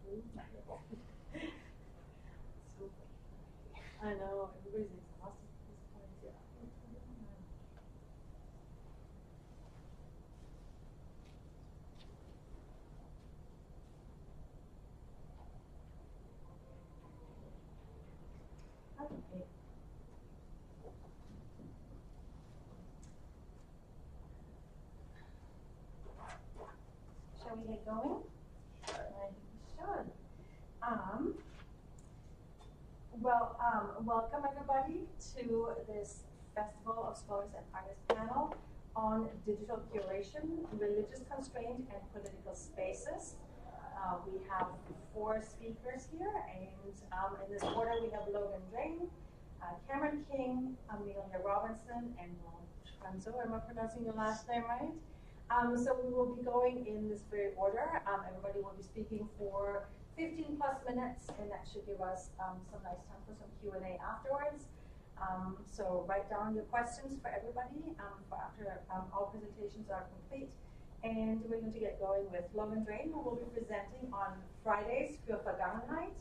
I know, everybody's exhausted at this point. Yeah. Okay. Shall we get going? I think we should. Welcome everybody to this Festival of Scholars and Artists panel on digital curation, religious constraint, and political spaces. We have 4 speakers here, and in this order we have Logan Drain, Cameron King, Amelia Robinson, and Trunzo. Am I pronouncing your last name right? So we will be going in this very order. Everybody will be speaking for 15 plus minutes, and that should give us some nice time for some Q&A afterwards. So write down your questions for everybody for after all presentations are complete. And we're going to get going with Logan Drain, who will be presenting on Fridays für Vergangenheit,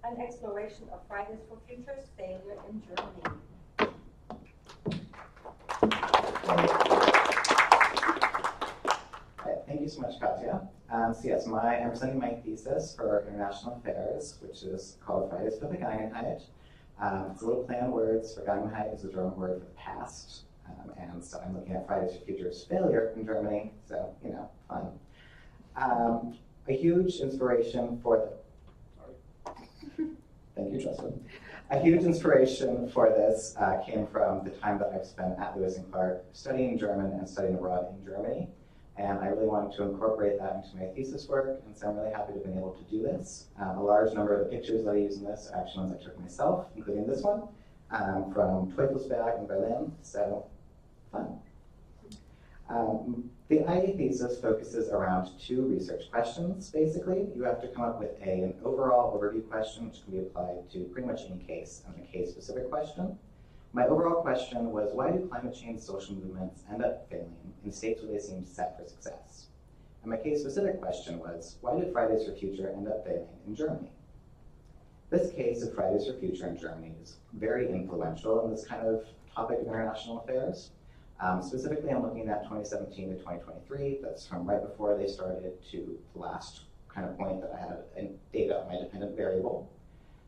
an exploration of Fridays for Future's failure in Germany. Thank you so much, Katja. So yes, I'm presenting my thesis for International Affairs, which is called Fridays für Vergangenheit. It's a little play on words. Vergangenheit is a German word for the past. And so I'm looking at Fridays for Future's failure in Germany, so, you know, fun. A huge inspiration for thank you, Justin. A huge inspiration for this came from the time that I've spent at Lewis and Clark studying German and studying abroad in Germany. And I really wanted to incorporate that into my thesis work, and so I'm really happy to have been able to do this. A large number of the pictures that I use in this are actually ones I took myself, including this one, from Teufelsberg in Berlin, so fun. The IA thesis focuses around 2 research questions, basically. You have to come up with an overall overview question, which can be applied to pretty much any case, and a case-specific question. My overall question was, why do climate change social movements end up failing in states where they seem set for success? And my case-specific question was, why did Fridays for Future end up failing in Germany? This case of Fridays for Future in Germany is very influential in this kind of topic of international affairs. Specifically, I'm looking at 2017 to 2023. That's from right before they started to the last kind of point that I had data on my dependent variable.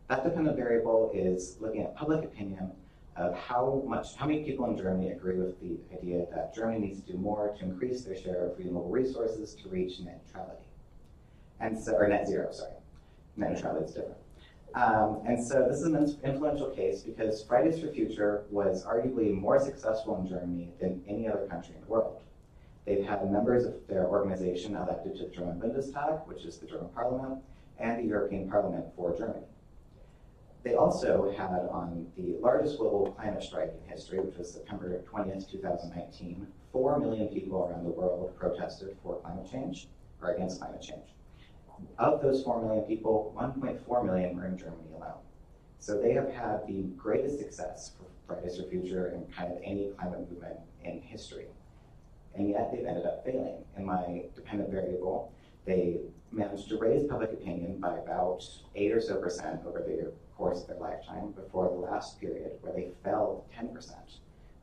That dependent variable is looking at public opinion of how many people in Germany agree with the idea that Germany needs to do more to increase their share of renewable resources to reach net neutrality. And so, or net zero, sorry. Net neutrality is different. And so this is an influential case because Fridays for Future was arguably more successful in Germany than any other country in the world. They've had members of their organization elected to the German Bundestag, which is the German parliament, and the European Parliament for Germany. They also had on the largest global climate strike in history, which was September 20th, 2019, 4 million people around the world protested for climate change, or against climate change. Of those 4 million people, 1.4 million were in Germany alone. So they have had the greatest success for Fridays for Future in kind of any climate movement in history. And yet they've ended up failing. In my dependent variable, they managed to raise public opinion by about 8% or so over the course of their lifetime before the last period where they fell 10%, which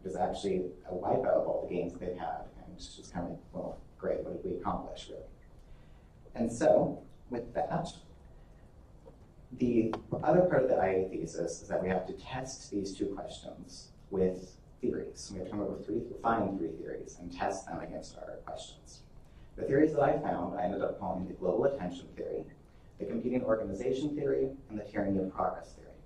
is actually a wipeout of all the gains that they've had. And it's just kind of like, well, great, what did we accomplish, really? And so, with that, the other part of the IA thesis is that we have to test these 2 questions with theories. We have to come up with find 3 theories and test them against our questions. The theories that I found, I ended up calling the global attention theory, the competing organization theory, and the tyranny of progress theory.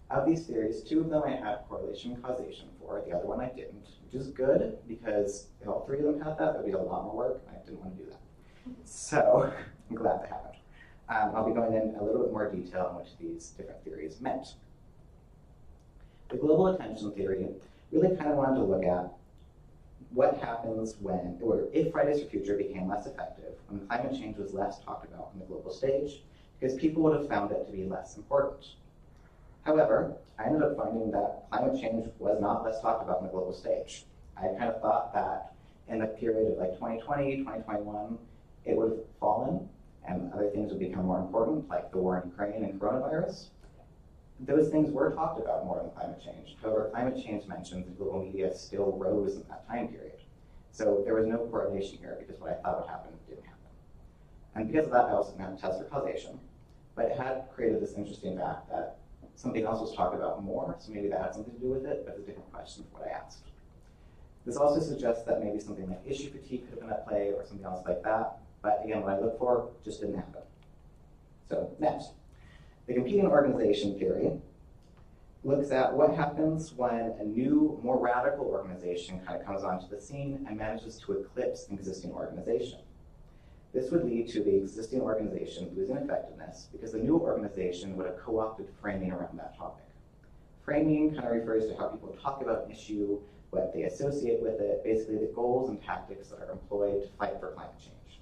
Of these theories, 2 of them I had correlation and causation for, the other one I didn't, which is good because if all 3 of them had that, it would be a lot more work, and I didn't want to do that. So I'm glad they happened. I'll be going in a little bit more detail on what these different theories meant. The global attention theory really kind of wanted to look at what happens when, or if Fridays for Future became less effective, when climate change was less talked about on the global stage, because people would have found it to be less important. However, I ended up finding that climate change was not less talked about on the global stage. I kind of thought that in the period of like 2020, 2021, it would have fallen, and other things would become more important, like the war in Ukraine and coronavirus. Those things were talked about more than climate change. However, climate change mentions in global media still rose in that time period. So there was no correlation here because what I thought would happen didn't happen. And because of that, I also didn't have a test for causation. But it had created this interesting fact that something else was talked about more, so maybe that had something to do with it, but it's a different question from what I asked. This also suggests that maybe something like issue fatigue could have been at play or something else like that. But again, what I looked for just didn't happen. So next, the competing organization theory looks at what happens when a new, more radical organization kind of comes onto the scene and manages to eclipse an existing organization. This would lead to the existing organization losing effectiveness because the new organization would have co-opted framing around that topic. Framing kind of refers to how people talk about an issue, what they associate with it, basically the goals and tactics that are employed to fight for climate change.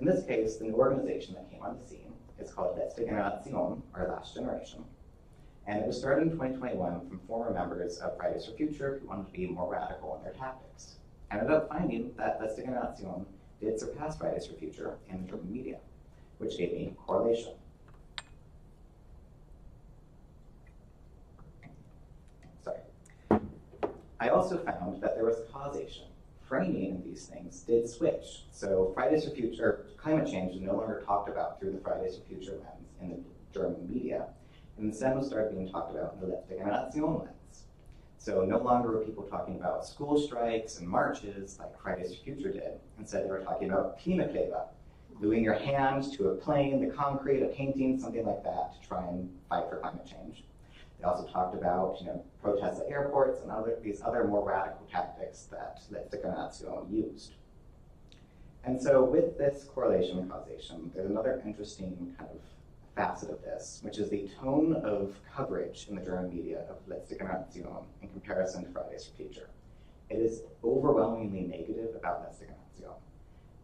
In this case, the new organization that came on the scene is called Letzte Generation, or Last Generation. And it was started in 2021 from former members of Fridays for Future who wanted to be more radical in their tactics. I ended up finding that Letzte Generation did surpass Fridays for Future in the German media, which gave me correlation. Sorry. I also found that there was causation. Framing in these things did switch. So Fridays for Future, climate change was no longer talked about through the Fridays for Future lens in the German media, and instead was started being talked about in the Letzte Generation lens. So no longer were people talking about school strikes and marches like Fridays for Future did. Instead, they were talking about Klimakleber, gluing your hand to a plane, the concrete, a painting, something like that, to try and fight for climate change. They also talked about, protests at airports and these other more radical tactics that Letzte Generation used. And so with this correlation and causation, there's another interesting kind of facet of this, which is the tone of coverage in the German media of Letzte Generation in comparison to Fridays for Future. It is overwhelmingly negative about Letzte Generation.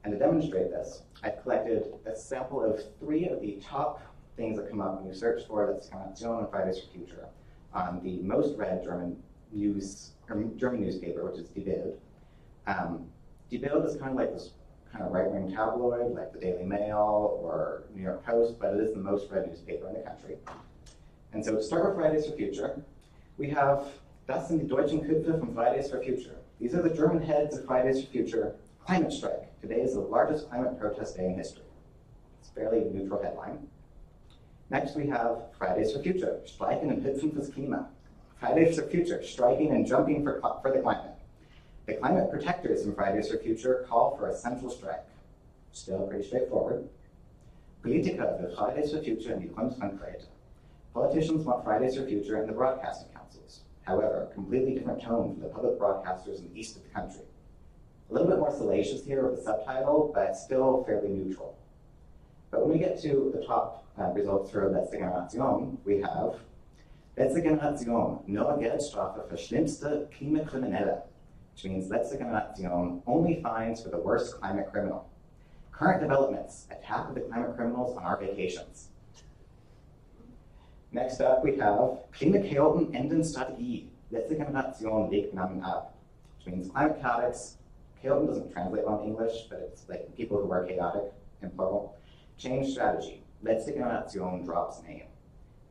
And to demonstrate this, I've collected a sample of 3 of the top things that come up when you search for Letzte Generation and Fridays for Future on the most read German newspaper, which is Die Bild. Die Bild is kind of like this kind of right-wing tabloid, like the Daily Mail or New York Post, but it is the most read newspaper in the country. And so to start with Fridays for Future, we have Das sind die deutschen Köpfe from Fridays for Future. These are the German heads of Fridays for Future. Climate strike. Today is the largest climate protest day in history. It's a fairly neutral headline. Next we have Fridays for Future, Streiken und Hüpfen fürs Klima. Fridays for Future, striking and jumping for the climate. The climate protectors in Fridays for Future call for a central strike. Still pretty straightforward. Politiker für Fridays for Future in die Constraint. Politicians want Fridays for Future in the broadcasting councils. However, a completely different tone from the public broadcasters in the east of the country. A little bit more salacious here with the subtitle, but still fairly neutral. But when we get to the top results for Letzte Generation, we have Letzte Generation, nur Geldstrafe für schlimmste Klimakriminelle, which means Letzte Generation only fines for the worst climate criminal. Current developments, attack of the climate criminals on our vacations. Next up, we have Klimachaoten enden Strategie. Letzte Generation legt Namen ab, which means climate chaotics. Chaoten doesn't translate well in English, but it's like people who are chaotic in plural. Change strategy. Letzte Generation drops name.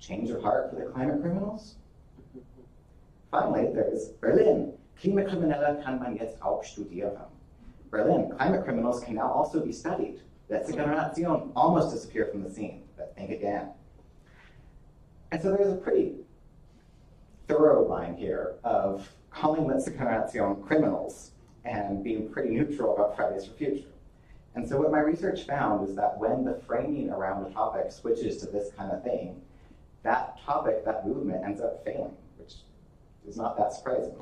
Change of heart for the climate criminals? Finally, there's Berlin. Klimakriminelle kann man jetzt auch studieren. Berlin, climate criminals can now also be studied. Letzte Generation almost disappeared from the scene, but think again. And so there's a pretty thorough line here of calling Letzte Generation criminals and being pretty neutral about Fridays for Future. And so what my research found is that when the framing around a topic switches to this kind of thing, that topic, that movement ends up failing, which is not that surprising.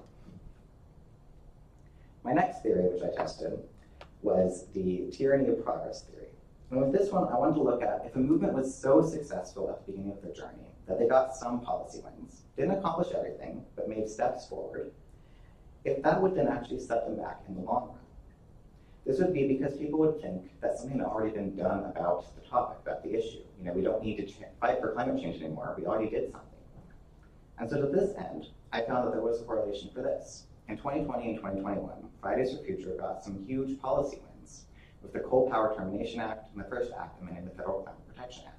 My next theory, which I tested, was the tyranny of progress theory. And with this one, I wanted to look at if a movement was so successful at the beginning of their journey that they got some policy wins, didn't accomplish everything, but made steps forward, if that would then actually set them back in the long run. This would be because people would think that something had already been done about the topic, about the issue. We don't need to fight for climate change anymore. We already did something. And so to this end, I found that there was a correlation for this. In 2020 and 2021, Fridays for Future got some huge policy wins with the Coal Power Termination Act and the first act amending the Federal Climate Protection Act.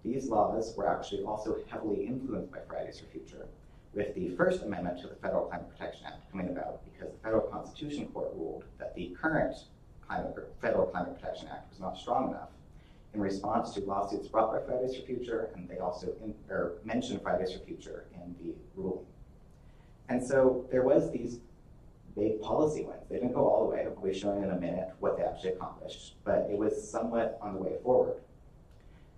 These laws were actually also heavily influenced by Fridays for Future, with the First Amendment to the Federal Climate Protection Act coming about because the Federal Constitution Court ruled that the current Federal Climate Protection Act was not strong enough in response to lawsuits brought by Fridays for Future, and they also mentioned Fridays for Future in the ruling. And so there was these big policy wins. They didn't go all the way. I'll be showing in a minute what they actually accomplished, but it was somewhat on the way forward.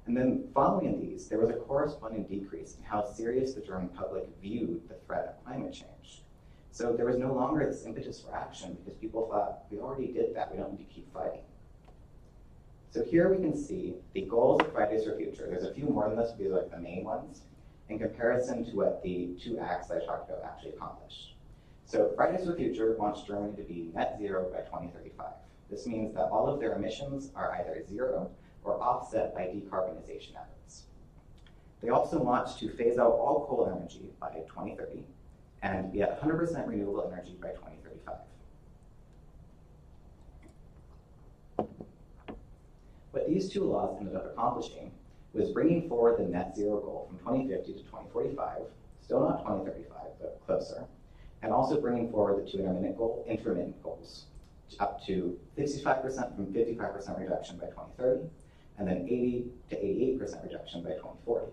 And then following these, there was a corresponding decrease in how serious the German public viewed the threat of climate change. So there was no longer this impetus for action because people thought, we already did that, we don't need to keep fighting. So here we can see the goals of Fridays for Future. There's a few more than this, but these are like the main ones, in comparison to what the two acts I talked about actually accomplished. So Fridays for Future wants Germany to be net zero by 2035. This means that all of their emissions are either zero or offset by decarbonization efforts. They also want to phase out all coal energy by 2030 and be at 100% renewable energy by 2035. What these two laws ended up accomplishing was bringing forward the net zero goal from 2050 to 2045, still not 2035, but closer, and also bringing forward the two intermittent goals, up to 65% from 55% reduction by 2030, and then 80 to 88% reduction by 2040.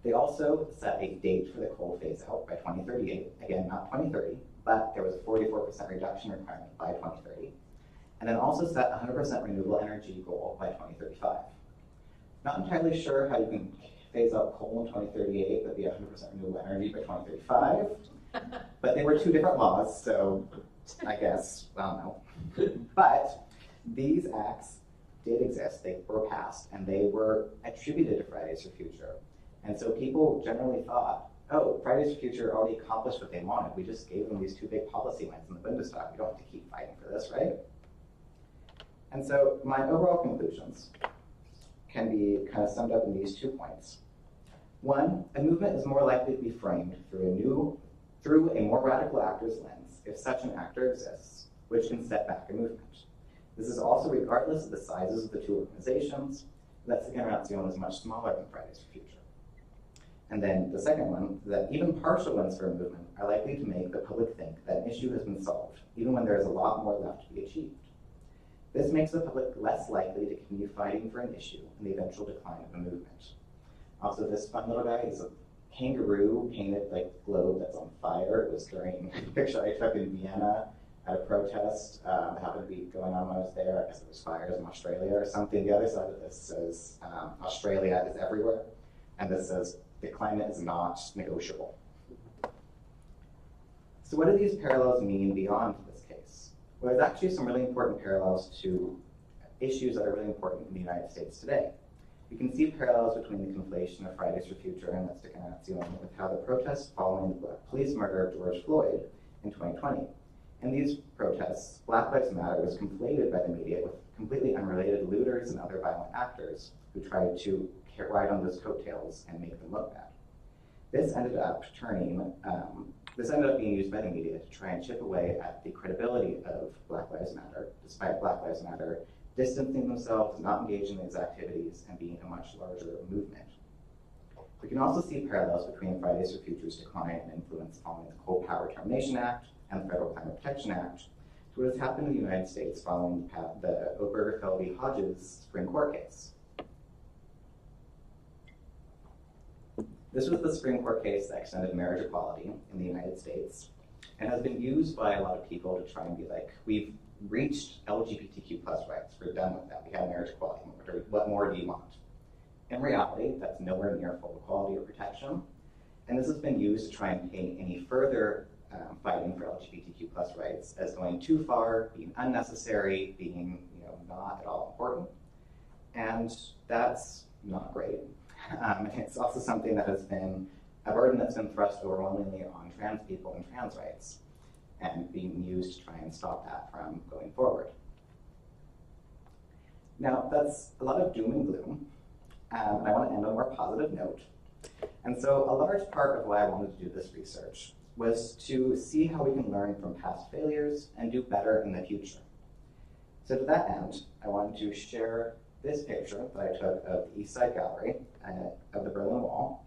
They also set a date for the coal phase out by 2038, again, not 2030, but there was a 44% reduction requirement by 2030, and then also set a 100% renewable energy goal by 2035. Not entirely sure how you can phase out coal in 2038 but be 100% renewable energy by 2035, but they were two different laws, so I guess, I don't know. But these acts did exist, they were passed, and they were attributed to Fridays for Future. And so people generally thought, oh, Fridays for Future already accomplished what they wanted. We just gave them these two big policy wins in the Bundestag. We don't have to keep fighting for this, right? And so my overall conclusions can be kind of summed up in these 2 points. One, a movement is more likely to be framed through a more radical actor's lens if such an actor exists, which can set back a movement. This is also regardless of the sizes of the two organizations, that Generation is much smaller than Fridays for Future. And then the second one, that even partial wins for a movement are likely to make the public think that an issue has been solved, even when there is a lot more left to be achieved. This makes the public less likely to continue fighting for an issue and the eventual decline of a movement. Also, this fun little guy is a kangaroo painted like globe that's on fire. It was during a picture I took in Vienna at a protest that happened to be going on when I was there. I guess it was fires in Australia or something. The other side of this says Australia is everywhere, and this says the climate is not negotiable. So what do these parallels mean beyond this case? Well, there's actually some really important parallels to issues that are really important in the United States today. We can see parallels between the conflation of Fridays for Future and Let's with how the protests following the police murder of George Floyd in 2020. In these protests, Black Lives Matter was conflated by the media with completely unrelated looters and other violent actors who tried to ride on those coattails and make them look bad. This ended up being used by the media to try and chip away at the credibility of Black Lives Matter, despite Black Lives Matter distancing themselves, not engaging in these activities, and being a much larger movement. We can also see parallels between Fridays for Future's decline and influence following the Coal Power Termination Act and the Federal Climate Protection Act to what has happened in the United States following the Obergefell v. Hodges Supreme Court case. This was the Supreme Court case that extended marriage equality in the United States and has been used by a lot of people to try and be like, we've reached LGBTQ plus rights, we're done with that, we have marriage equality, what more do you want? In reality, that's nowhere near full equality or protection, and this has been used to try and paint any further fighting for LGBTQ plus rights as going too far, being unnecessary, being not at all important, and that's not great. It's also something that has been a burden that's been thrust overwhelmingly on trans people and trans rights, and being used to try and stop that from going forward. Now, that's a lot of doom and gloom, and I want to end on a more positive note. And so a large part of why I wanted to do this research was to see how we can learn from past failures and do better in the future. So to that end, I wanted to share this picture that I took of the East Side Gallery of the Berlin Wall.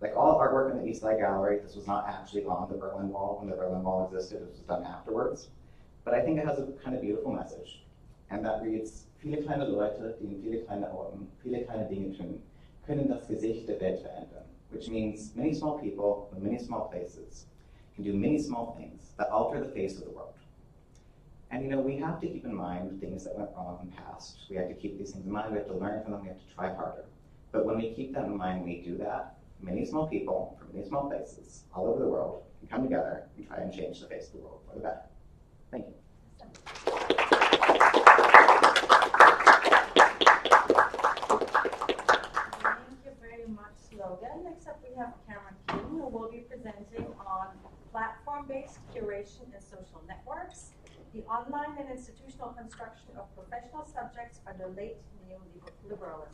Like all artwork in the East Side Gallery, this was not actually on the Berlin Wall when the Berlin Wall existed. It was done afterwards. But I think it has a kind of beautiful message. And that reads, viele kleine Leute, die in viele kleine Orten, viele kleine Dinge tun, können das Gesicht der Welt verändern. Which means many small people in many small places can do many small things that alter the face of the world. And you know, we have to keep in mind things that went wrong in the past. We have to keep these things in mind, we have to learn from them, we have to try harder. But when we keep that in mind, we do that, many small people from many small places all over the world can come together and try and change the face of the world for the better. Thank you. Thank you very much, Logan. Next up, we have Cameron King, who will be presenting on platform-based curation in social networks, the online and institutional construction of professional subjects under late neoliberalism.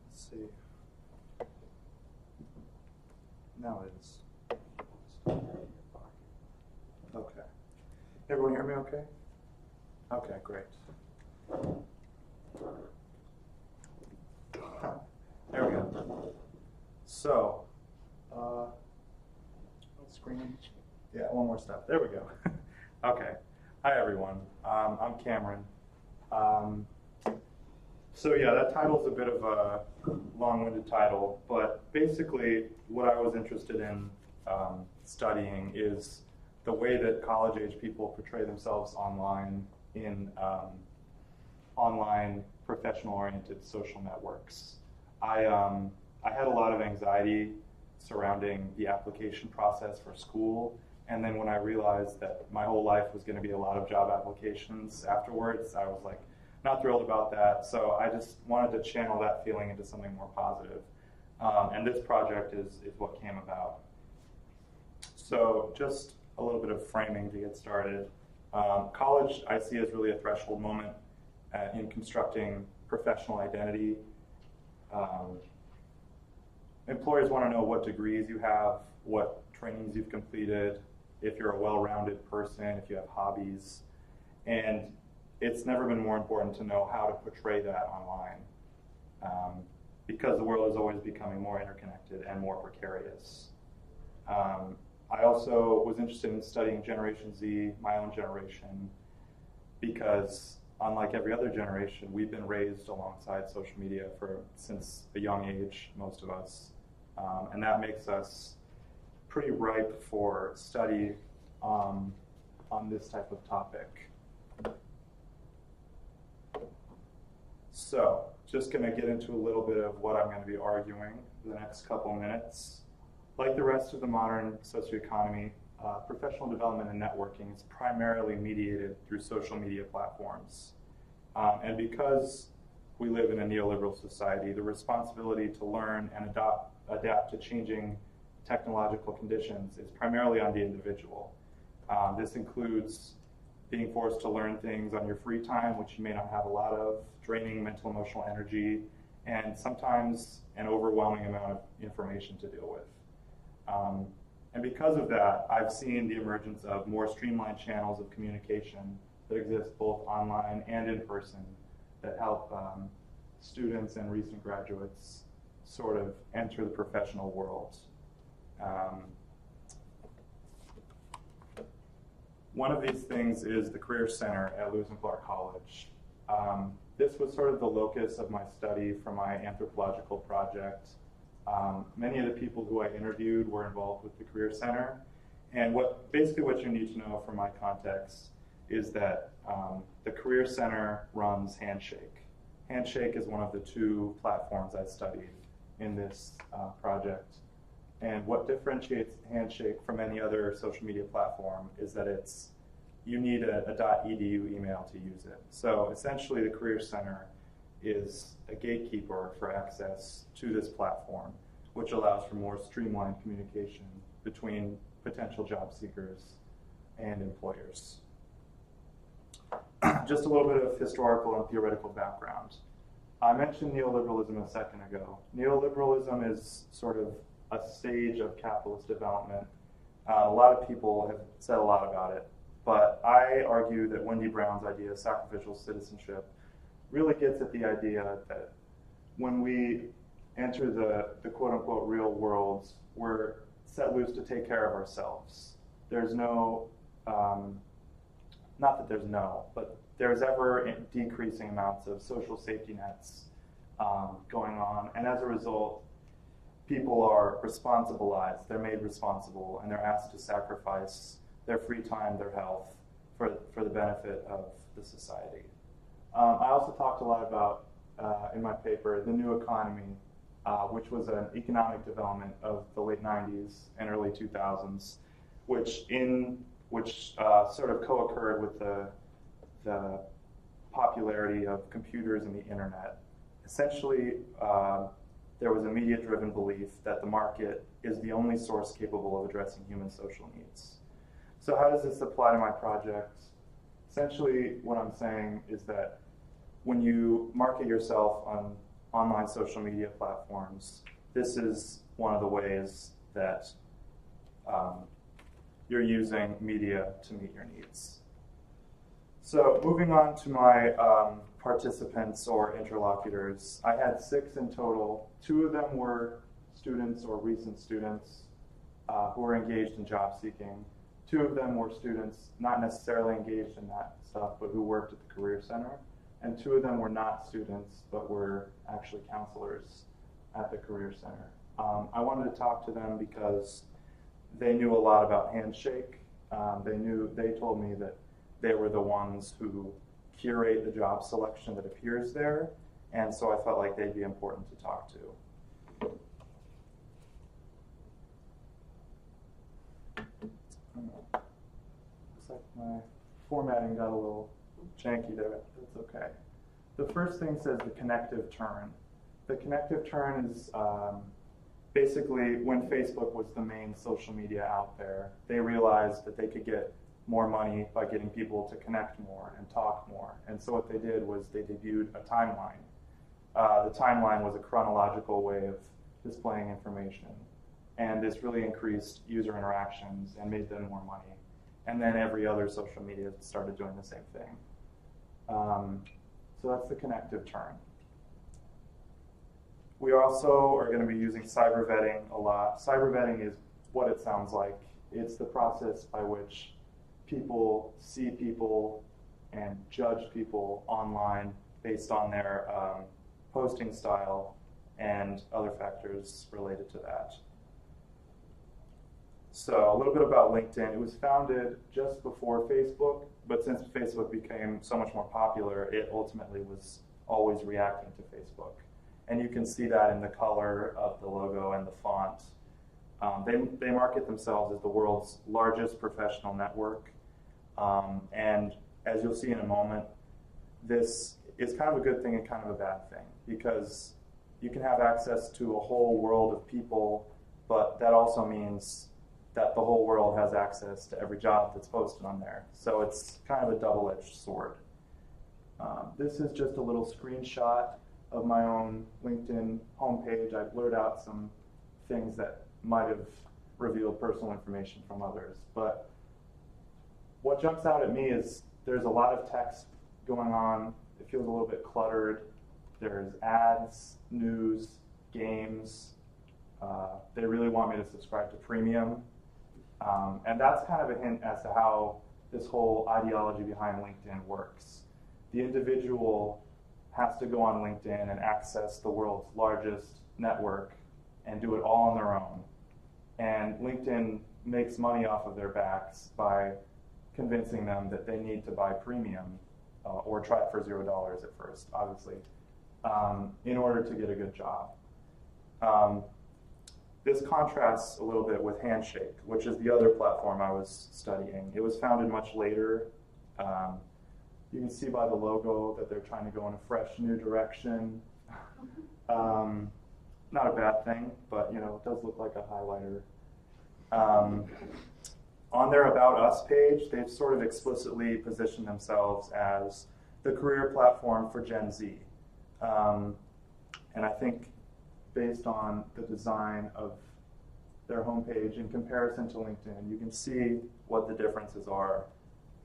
Let's see. Now it is. Okay. Everyone hear me okay? Okay, great. There we go. So, screen. Yeah, one more step. There we go. Okay. Hi, everyone. I'm Cameron. So yeah, that title's a bit of a long-winded title, but basically what I was interested in studying is the way that college-age people portray themselves online in online professional-oriented social networks. I had a lot of anxiety surrounding the application process for school, and then when I realized that my whole life was going to be a lot of job applications afterwards, I was like, not thrilled about that, so I just wanted to channel that feeling into something more positive. And this project is what came about. So just a little bit of framing to get started. College I see as really a threshold moment in constructing professional identity. Employers want to know what degrees you have, what trainings you've completed, if you're a well-rounded person, if you have hobbies. And it's never been more important to know how to portray that online because the world is always becoming more interconnected and more precarious. I also was interested in studying Generation Z, my own generation, because unlike every other generation, we've been raised alongside social media since a young age, most of us. And that makes us pretty ripe for study on this type of topic. So, just going to get into a little bit of what I'm going to be arguing in the next couple minutes. Like the rest of the modern socioeconomy, professional development and networking is primarily mediated through social media platforms. And because we live in a neoliberal society, the responsibility to learn and adapt to changing technological conditions is primarily on the individual. This includes being forced to learn things on your free time, which you may not have a lot of, draining mental emotional energy, and sometimes an overwhelming amount of information to deal with. And because of that, I've seen the emergence of more streamlined channels of communication that exist both online and in person that help students and recent graduates sort of enter the professional world. One of these things is the Career Center at Lewis and Clark College. This was sort of the locus of my study for my anthropological project. Many of the people who I interviewed were involved with the Career Center. And basically what you need to know from my context is that the Career Center runs Handshake. Handshake is one of the two platforms I studied. in this project. And what differentiates Handshake from any other social media platform is that you need a .edu email to use it. So essentially the Career Center is a gatekeeper for access to this platform, which allows for more streamlined communication between potential job seekers and employers. Just a little bit of historical and theoretical background. I mentioned neoliberalism a second ago. Neoliberalism is sort of a stage of capitalist development. A lot of people have said a lot about it, but I argue that Wendy Brown's idea of sacrificial citizenship really gets at the idea that when we enter the quote-unquote real world, we're set loose to take care of ourselves. There's no, not that there's no, but there's ever decreasing amounts of social safety nets going on, and as a result, people are responsibilized, they're made responsible, and they're asked to sacrifice their free time, their health, for the benefit of the society. I also talked a lot about, in my paper, the new economy, which was an economic development of the late 90s and early 2000s, which sort of co-occurred with the popularity of computers and the internet. Essentially, there was a media-driven belief that the market is the only source capable of addressing human social needs. So how does this apply to my project? Essentially, what I'm saying is that when you market yourself on online social media platforms, this is one of the ways that you're using media to meet your needs. So moving on to my participants or interlocutors, I had 6 in total. 2 of them were students or recent students who were engaged in job seeking. 2 of them were students not necessarily engaged in that stuff, but who worked at the Career Center. And 2 of them were not students, but were actually counselors at the Career Center. I wanted to talk to them because they knew a lot about Handshake. They told me that they were the ones who curate the job selection that appears there, and so I felt like they'd be important to talk to. Looks like my formatting got a little janky there, but that's okay. The first thing says the connective turn. The connective turn is basically when Facebook was the main social media out there, they realized that they could get more money by getting people to connect more and talk more. And so what they did was they debuted a timeline. The timeline was a chronological way of displaying information. And this really increased user interactions and made them more money. And then every other social media started doing the same thing. So that's the connective turn. We also are going to be using cyber vetting a lot. Cyber vetting is what it sounds like. It's the process by which people see people and judge people online based on their posting style and other factors related to that. So a little bit about LinkedIn. It was founded just before Facebook, but since Facebook became so much more popular, it ultimately was always reacting to Facebook. And you can see that in the color of the logo and the font. They market themselves as the world's largest professional network. And as you'll see in a moment, this is kind of a good thing and kind of a bad thing, because you can have access to a whole world of people, but that also means that the whole world has access to every job that's posted on there. So it's kind of a double-edged sword. This is just a little screenshot of my own LinkedIn homepage. I blurred out some things that might have revealed personal information from others. But what jumps out at me is there's a lot of text going on. It feels a little bit cluttered. There's ads, news, games. They really want me to subscribe to premium. And that's kind of a hint as to how this whole ideology behind LinkedIn works. The individual has to go on LinkedIn and access the world's largest network and do it all on their own. And LinkedIn makes money off of their backs by convincing them that they need to buy premium or try it for $0 at first, obviously, in order to get a good job. This contrasts a little bit with Handshake, which is the other platform I was studying. It was founded much later. You can see by the logo that they're trying to go in a fresh new direction. Not a bad thing, but it does look like a highlighter. On their About Us page, they've sort of explicitly positioned themselves as the career platform for Gen Z. And I think based on the design of their homepage in comparison to LinkedIn, you can see what the differences are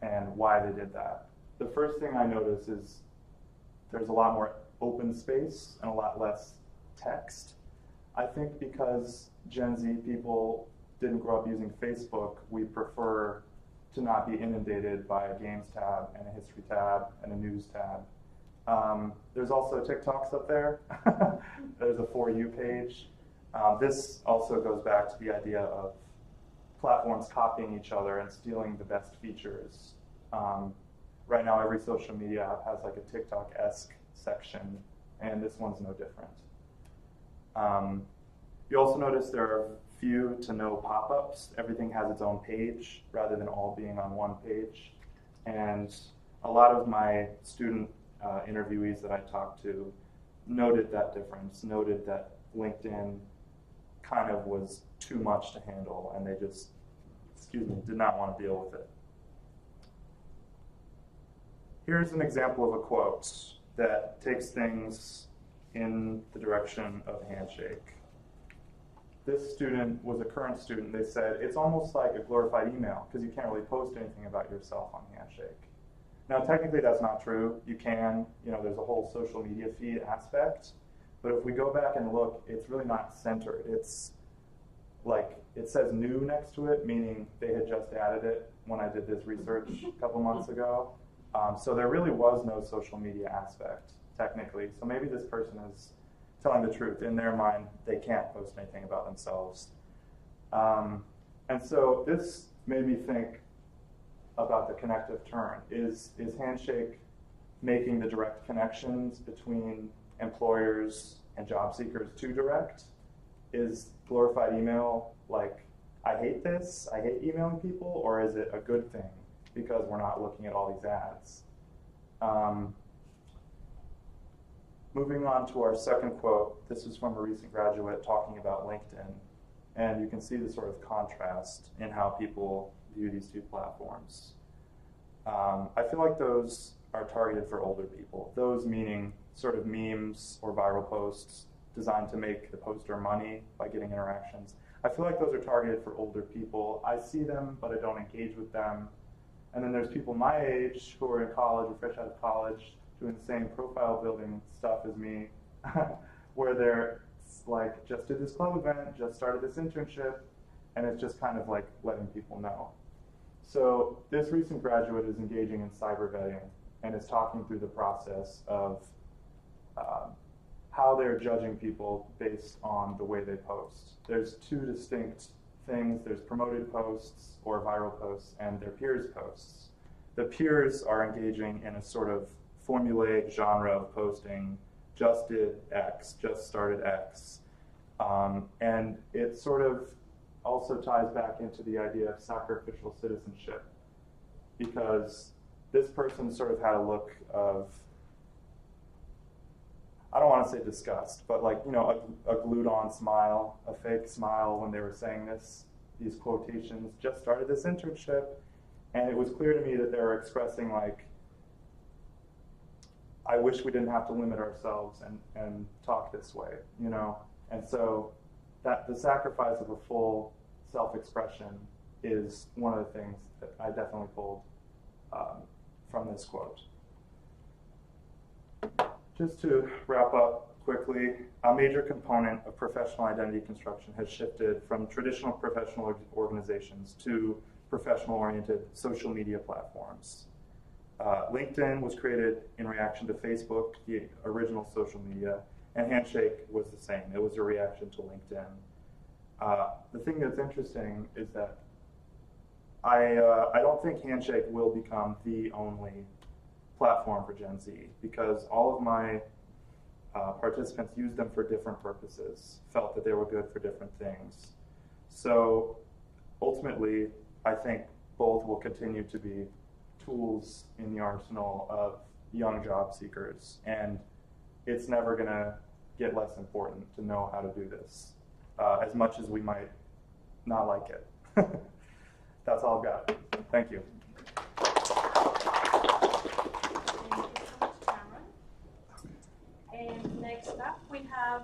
and why they did that. The first thing I notice is there's a lot more open space and a lot less text. I think because Gen Z people didn't grow up using Facebook, we prefer to not be inundated by a games tab and a history tab and a news tab. There's also TikToks up there. There's a For You page. This also goes back to the idea of platforms copying each other and stealing the best features. Right now, every social media app has like a TikTok-esque section, and this one's no different. You also notice there are few to no pop-ups. Everything has its own page rather than all being on one page. And a lot of my student interviewees that I talked to noted that difference, noted that LinkedIn kind of was too much to handle, and they just, did not want to deal with it. Here's an example of a quote that takes things in the direction of Handshake. This student was a current student. They said, it's almost like a glorified email because you can't really post anything about yourself on Handshake. Now, technically, that's not true. You can, there's a whole social media feed aspect. But if we go back and look, it's really not centered. It's like, it says new next to it, meaning they had just added it when I did this research a couple months ago. So there really was no social media aspect, technically. So maybe this person is telling the truth. In their mind, they can't post anything about themselves. And so this made me think about the connective turn. Is Handshake making the direct connections between employers and job seekers too direct? Is glorified email like, I hate this, I hate emailing people, or is it a good thing because we're not looking at all these ads? Moving on to our second quote, this is from a recent graduate talking about LinkedIn, and you can see the sort of contrast in how people view these two platforms. I feel like those are targeted for older people, those meaning sort of memes or viral posts designed to make the poster money by getting interactions. I feel like those are targeted for older people. I see them, but I don't engage with them. And then there's people my age who are in college or fresh out of college doing the same profile building stuff as me, where they're like, just did this club event, just started this internship, and it's just kind of like letting people know. So this recent graduate is engaging in cyber vetting and is talking through the process of how they're judging people based on the way they post. There's two distinct things. There's promoted posts or viral posts and their peers posts. The peers are engaging in a sort of formulaic genre of posting, just did X, just started X. And it sort of also ties back into the idea of sacrificial citizenship, because this person sort of had a look of, I don't want to say disgust, but like, a glued on smile, a fake smile when they were saying these quotations, just started this internship. And it was clear to me that they were expressing like, I wish we didn't have to limit ourselves and talk this way, And so that the sacrifice of a full self-expression is one of the things that I definitely pulled from this quote. Just to wrap up quickly, a major component of professional identity construction has shifted from traditional professional organizations to professional-oriented social media platforms. LinkedIn was created in reaction to Facebook, the original social media, and Handshake was the same. It was a reaction to LinkedIn. The thing that's interesting is that I don't think Handshake will become the only platform for Gen Z, because all of my participants used them for different purposes, felt that they were good for different things. So ultimately, I think both will continue to be tools in the arsenal of young job seekers, and it's never going to get less important to know how to do this, as much as we might not like it. That's all I've got. Thank you. And next up, we have,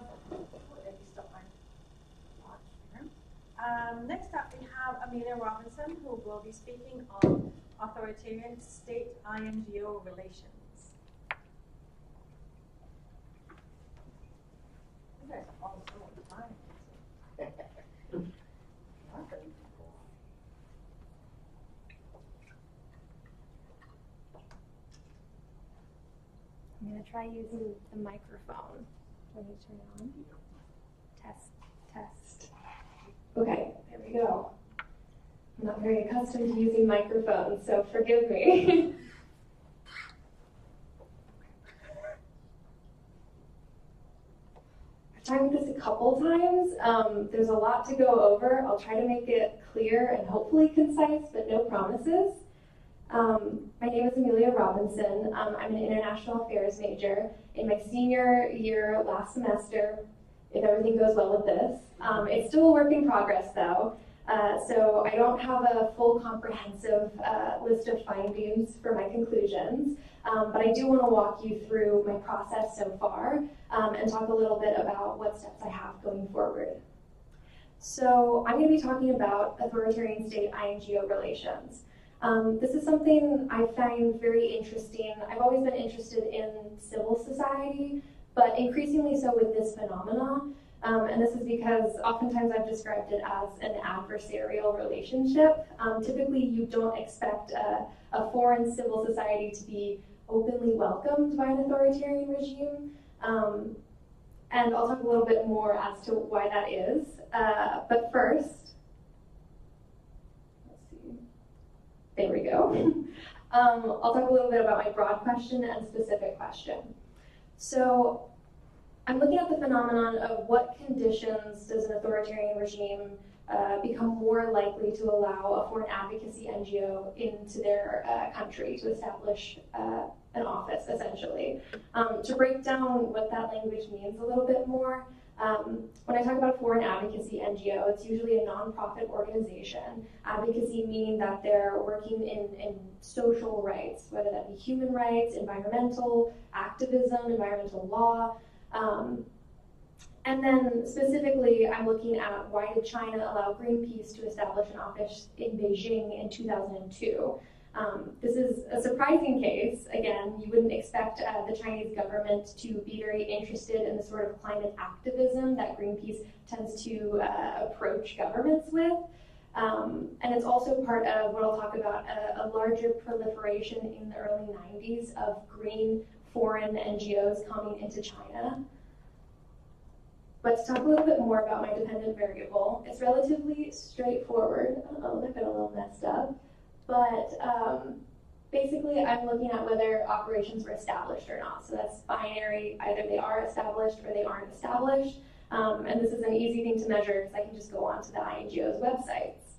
next up we have Amelia Robinson, who will be speaking on authoritarian state-INGO relations. You guys are all so on time. I'm going to try using the microphone. Do I need to turn it on? Test, test. Okay, there we go. I'm not very accustomed to using microphones, so forgive me. I've tried this a couple times. There's a lot to go over. I'll try to make it clear and hopefully concise, but no promises. My name is Amelia Robinson. I'm an international affairs major in my senior year last semester, if everything goes well with this. It's still a work in progress though, so I don't have a full comprehensive list of findings for my conclusions, but I do want to walk you through my process so far and talk a little bit about what steps I have going forward. So I'm going to be talking about authoritarian state-INGO relations. This is something I find very interesting. I've always been interested in civil society, but increasingly so with this phenomenon. And this is because oftentimes I've described it as an adversarial relationship. Typically, you don't expect a foreign civil society to be openly welcomed by an authoritarian regime. And I'll talk a little bit more as to why that is. But first, there we go. I'll talk a little bit about my broad question and specific question. So I'm looking at the phenomenon of what conditions does an authoritarian regime become more likely to allow a foreign advocacy NGO into their country to establish an office, essentially. To break down what that language means a little bit more, when I talk about a foreign advocacy NGO, it's usually a nonprofit organization. Advocacy meaning that they're working in social rights, whether that be human rights, environmental activism, environmental law. And then specifically, I'm looking at why did China allow Greenpeace to establish an office in Beijing in 2002. This is a surprising case. Again, you wouldn't expect the Chinese government to be very interested in the sort of climate activism that Greenpeace tends to approach governments with. And it's also part of what I'll talk about, a larger proliferation in the early 90s of green foreign NGOs coming into China. But to talk a little bit more about my dependent variable, it's relatively straightforward. Oh, that got a little messed up. But basically, I'm looking at whether operations were established or not. So that's binary. Either they are established or they aren't established. And this is an easy thing to measure because I can just go onto the INGO's websites.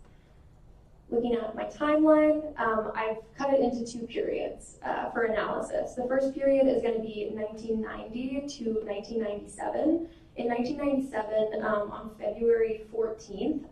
Looking at my timeline, I've cut it into two periods for analysis. The first period is going to be 1990 to 1997. In 1997, on February 14th,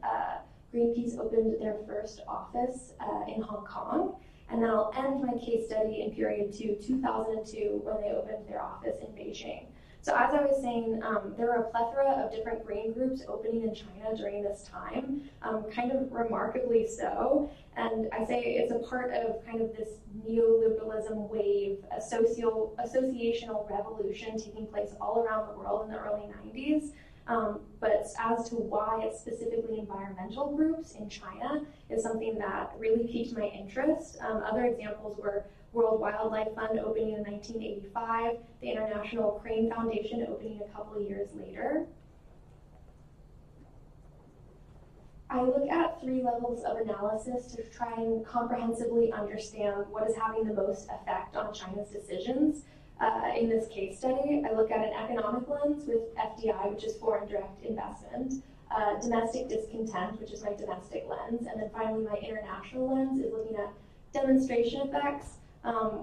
Greenpeace opened their first office in Hong Kong, and then I'll end my case study in period 2002, when they opened their office in Beijing. So as I was saying, there were a plethora of different green groups opening in China during this time, kind of remarkably so. And I say it's a part of kind of this neoliberalism wave, a associational revolution taking place all around the world in the early 90s. But as to why it's specifically environmental groups in China is something that really piqued my interest. Other examples were World Wildlife Fund opening in 1985, the International Crane Foundation opening a couple of years later. I look at 3 levels of analysis to try and comprehensively understand what is having the most effect on China's decisions. In this case study, I look at an economic lens with FDI, which is foreign direct investment, domestic discontent, which is my domestic lens, and then finally my international lens is looking at demonstration effects,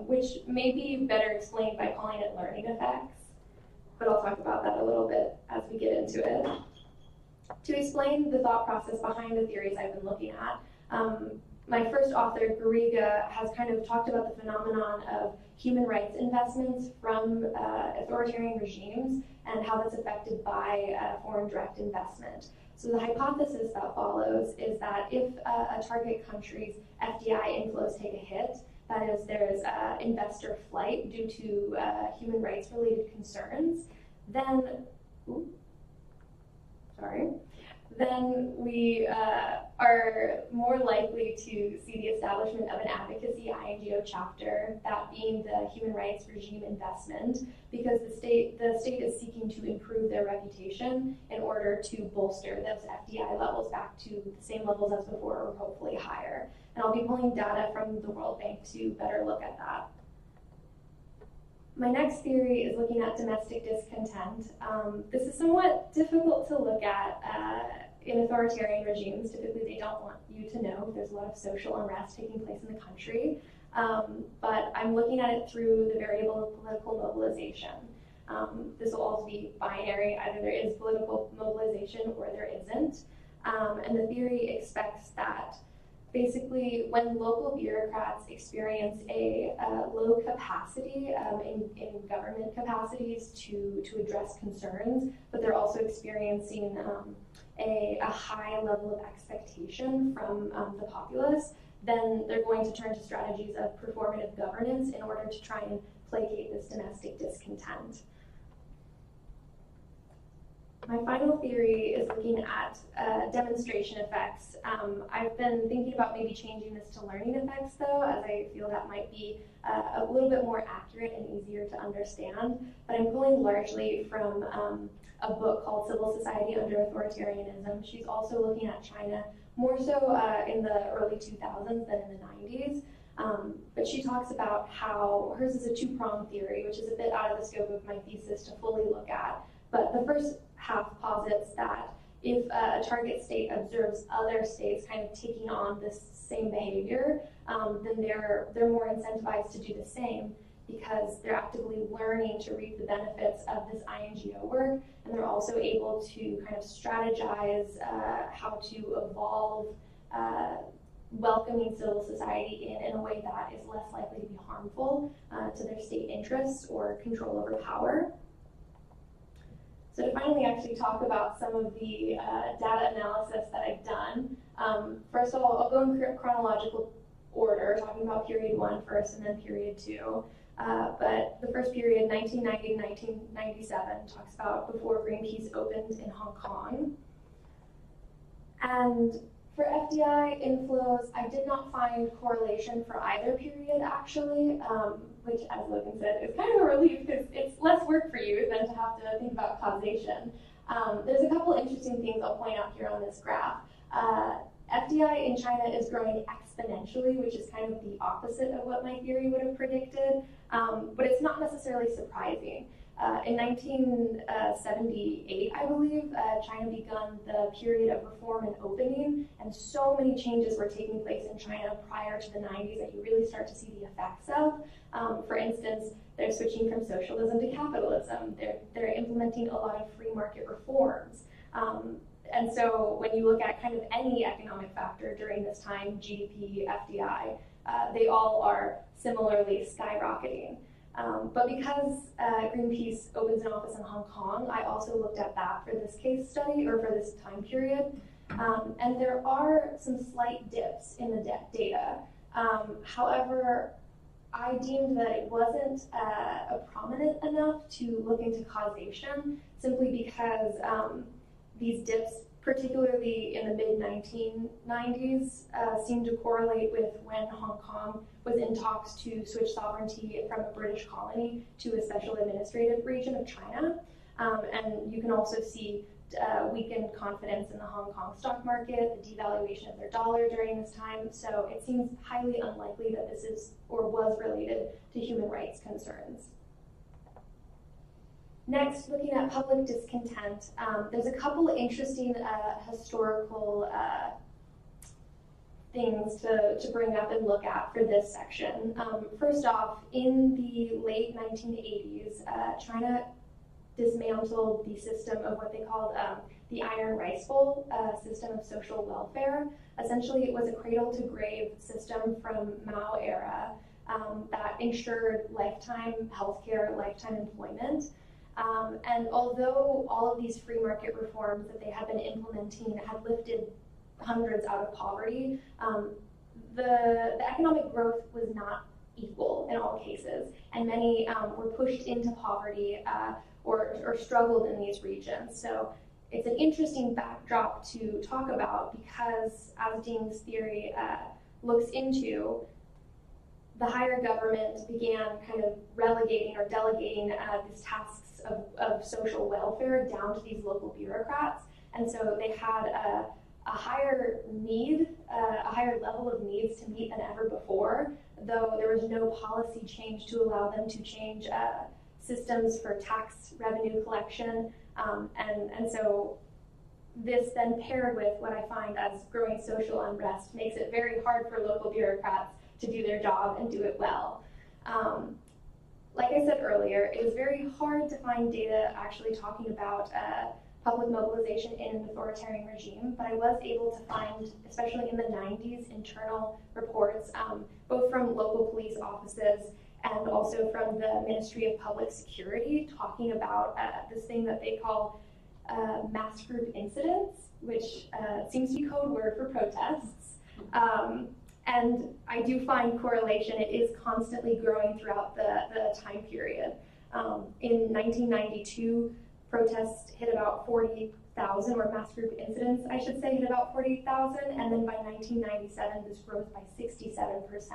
which may be better explained by calling it learning effects, but I'll talk about that a little bit as we get into it. To explain the thought process behind the theories I've been looking at, my first author, Garriga, has kind of talked about the phenomenon of human rights investments from authoritarian regimes and how that's affected by foreign direct investment. So the hypothesis that follows is that if a target country's FDI inflows take a hit, that is, there's investor flight due to human rights related concerns, then, then we are more likely to see the establishment of an advocacy INGO chapter, that being the human rights regime investment, because the state is seeking to improve their reputation in order to bolster those FDI levels back to the same levels as before, or hopefully higher. And I'll be pulling data from the World Bank to better look at that. My next theory is looking at domestic discontent. This is somewhat difficult to look at in authoritarian regimes. Typically, they don't want you to know there's a lot of social unrest taking place in the country. But I'm looking at it through the variable of political mobilization. This will also be binary. Either there is political mobilization or there isn't. And the theory expects that basically, when local bureaucrats experience a low capacity in government capacities to address concerns, but they're also experiencing a high level of expectation from the populace, then they're going to turn to strategies of performative governance in order to try and placate this domestic discontent. My final theory is looking at demonstration effects. I've been thinking about maybe changing this to learning effects, though, as I feel that might be a little bit more accurate and easier to understand. But I'm pulling largely from a book called Civil Society Under Authoritarianism. She's also looking at China more so in the early 2000s than in the 90s. But she talks about how hers is a two-pronged theory, which is a bit out of the scope of my thesis to fully look at. But the first half posits that if a target state observes other states kind of taking on this same behavior, then they're more incentivized to do the same because they're actively learning to reap the benefits of this INGO work, and they're also able to kind of strategize how to evolve welcoming civil society in a way that is less likely to be harmful to their state interests or control over power. So to finally actually talk about some of the data analysis that I've done, first of all, I'll go in chronological order, talking about period 1 first and then period 2. But the first period, 1990 to 1997, talks about before Greenpeace opened in Hong Kong. And for FDI inflows, I did not find correlation for either period, actually, which, as Logan said, is kind of a relief because it's less work for you than to have to think about causation. There's a couple interesting things I'll point out here on this graph. FDI in China is growing exponentially, which is kind of the opposite of what my theory would have predicted, but it's not necessarily surprising. In 1978, I believe, China begun the period of reform and opening, and so many changes were taking place in China prior to the 90s that you really start to see the effects of. For instance, they're switching from socialism to capitalism. They're implementing a lot of free market reforms. And so when you look at kind of any economic factor during this time, GDP, FDI, they all are similarly skyrocketing. But because Greenpeace opens an office in Hong Kong, I also looked at that for this case study, or for this time period. And there are some slight dips in the data. However, I deemed that it wasn't prominent enough to look into causation, simply because these dips, particularly in the mid-1990s, seemed to correlate with when Hong Kong was in talks to switch sovereignty from a British colony to a special administrative region of China. And you can also see weakened confidence in the Hong Kong stock market, the devaluation of their dollar during this time. So it seems highly unlikely that this is or was related to human rights concerns. Next, looking at public discontent, there's a couple interesting historical things to bring up and look at for this section. First off, in the late 1980s, China dismantled the system of what they called the Iron Rice Bowl system of social welfare. Essentially, it was a cradle-to-grave system from Mao era that ensured lifetime healthcare, lifetime employment. And although all of these free market reforms that they had been implementing had lifted hundreds out of poverty, the economic growth was not equal in all cases, and many were pushed into poverty or struggled in these regions. So it's an interesting backdrop to talk about because, as Ding's theory looks into, the higher government began kind of relegating or delegating these tasks of social welfare down to these local bureaucrats. And so they had a higher need, a higher level of needs to meet than ever before, though there was no policy change to allow them to change systems for tax revenue collection. And so this then paired with what I find as growing social unrest makes it very hard for local bureaucrats to do their job and do it well. Like I said earlier, it was very hard to find data actually talking about public mobilization in an authoritarian regime, but I was able to find, especially in the 90s, internal reports, both from local police offices and also from the Ministry of Public Security, talking about this thing that they call mass group incidents, which seems to be code word for protests. And I do find correlation. It is constantly growing throughout the time period. In 1992, protests hit about 40,000, or mass group incidents, I should say, hit about 40,000, and then by 1997, this rose by 67%.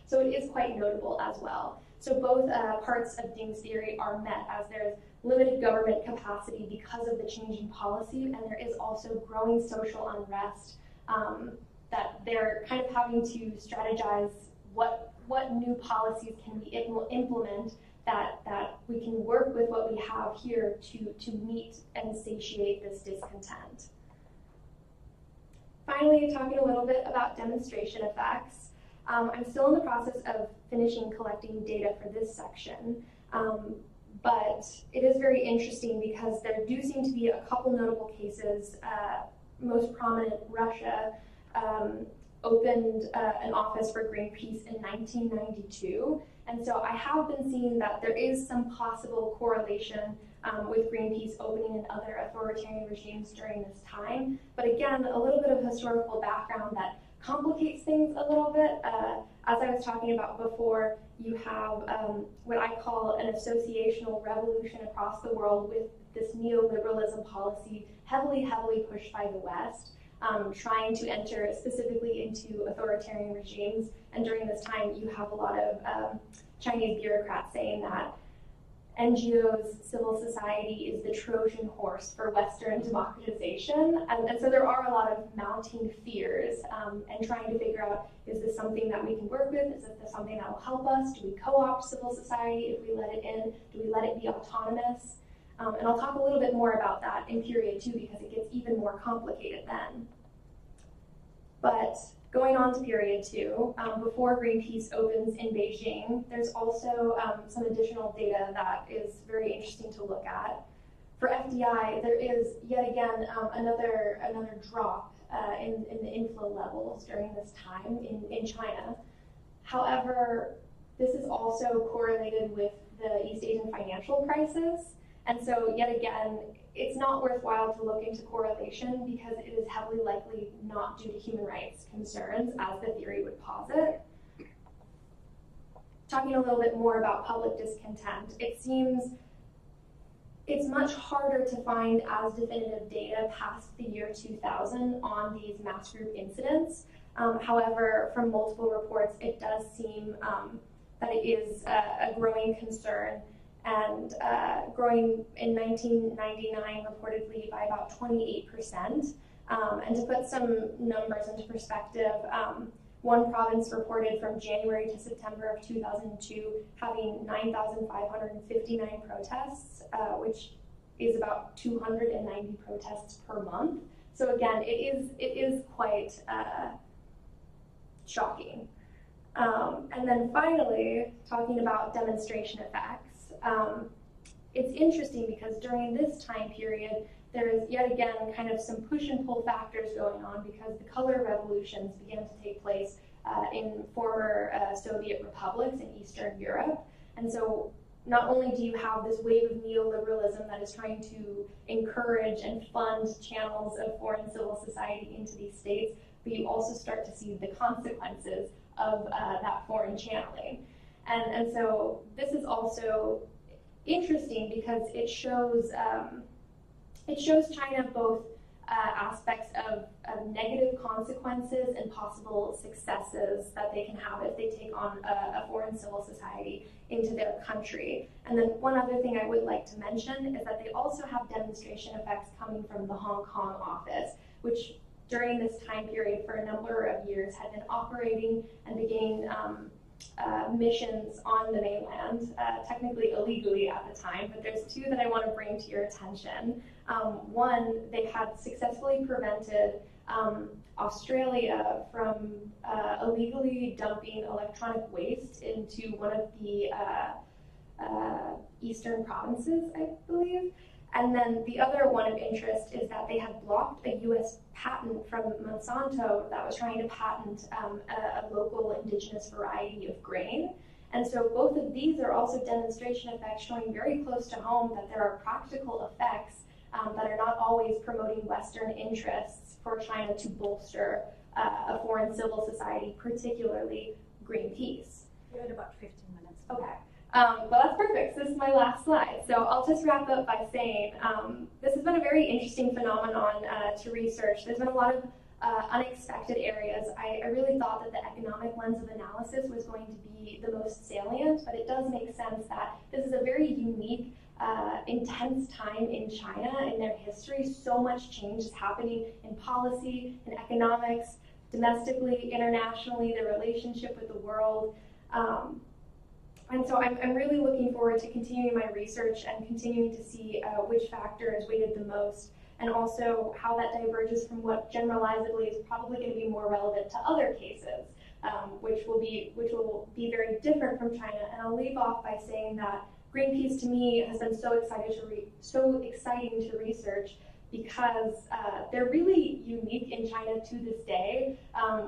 So it is quite notable as well. So both parts of Ding's theory are met, as there's limited government capacity because of the changing policy, and there is also growing social unrest that they're kind of having to strategize what new policies can we implement that we can work with what we have here to meet and satiate this discontent. Finally, talking a little bit about demonstration effects. I'm still in the process of finishing collecting data for this section, but it is very interesting because there do seem to be a couple notable cases. Most prominent, Russia opened an office for Greenpeace in 1992. And so I have been seeing that there is some possible correlation with Greenpeace opening in other authoritarian regimes during this time. But again, a little bit of historical background that complicates things a little bit. As I was talking about before, you have what I call an associational revolution across the world with this neoliberalism policy heavily pushed by the West. Trying to enter specifically into authoritarian regimes. And during this time, you have a lot of Chinese bureaucrats saying that NGOs, civil society is the Trojan horse for Western democratization. And so there are a lot of mounting fears and trying to figure out, is this something that we can work with? Is this something that will help us? Do we co-opt civil society if we let it in? Do we let it be autonomous? And I'll talk a little bit more about that in period 2 because it gets even more complicated then. But going on to period 2, before Greenpeace opens in Beijing, there's also some additional data that is very interesting to look at. For FDI, there is yet again another drop in the inflow levels during this time in China. However, this is also correlated with the East Asian financial crisis. And so yet again, it's not worthwhile to look into correlation because it is heavily likely not due to human rights concerns, as the theory would posit. Talking a little bit more about public discontent, it seems it's much harder to find as definitive data past the year 2000 on these mass group incidents. However, from multiple reports, it does seem that it is a growing concern, and growing in 1999 reportedly by about 28%. And to put some numbers into perspective, One province reported from January to September of 2002 having 9,559 protests, which is about 290 protests per month. So again, it is quite shocking. And then finally, talking about demonstration effects, it's interesting because during this time period, there is yet again kind of some push and pull factors going on because the color revolutions began to take place in former Soviet republics in Eastern Europe. And so not only do you have this wave of neoliberalism that is trying to encourage and fund channels of foreign civil society into these states, but you also start to see the consequences of that foreign channeling. And so this is also interesting because it shows China both aspects of negative consequences and possible successes that they can have if they take on a foreign civil society into their country. And then one other thing I would like to mention is that they also have demonstration effects coming from the Hong Kong office, which during this time period for a number of years had been operating and beginning missions on the mainland, technically illegally at the time, but there's two that I want to bring to your attention. One, they had successfully prevented Australia from illegally dumping electronic waste into one of the eastern provinces, I believe. And then the other one of interest is that they had blocked a US patent from Monsanto that was trying to patent a local indigenous variety of grain. And so both of these are also demonstration effects showing very close to home that there are practical effects that are not always promoting Western interests for China to bolster a foreign civil society, particularly Greenpeace. You had about 15 minutes. Okay. Well, that's perfect. So this is my last slide. So I'll just wrap up by saying this has been a very interesting phenomenon to research. There's been a lot of unexpected areas. I really thought that the economic lens of analysis was going to be the most salient, but it does make sense that this is a very unique, intense time in China in their history. So much change is happening in policy, in economics, domestically, internationally, their relationship with the world. And so I'm really looking forward to continuing my research and continuing to see which factor is weighted the most, and also how that diverges from what generalizably is probably going to be more relevant to other cases, which will be very different from China. And I'll leave off by saying that Greenpeace to me has been so exciting to research because they're really unique in China to this day.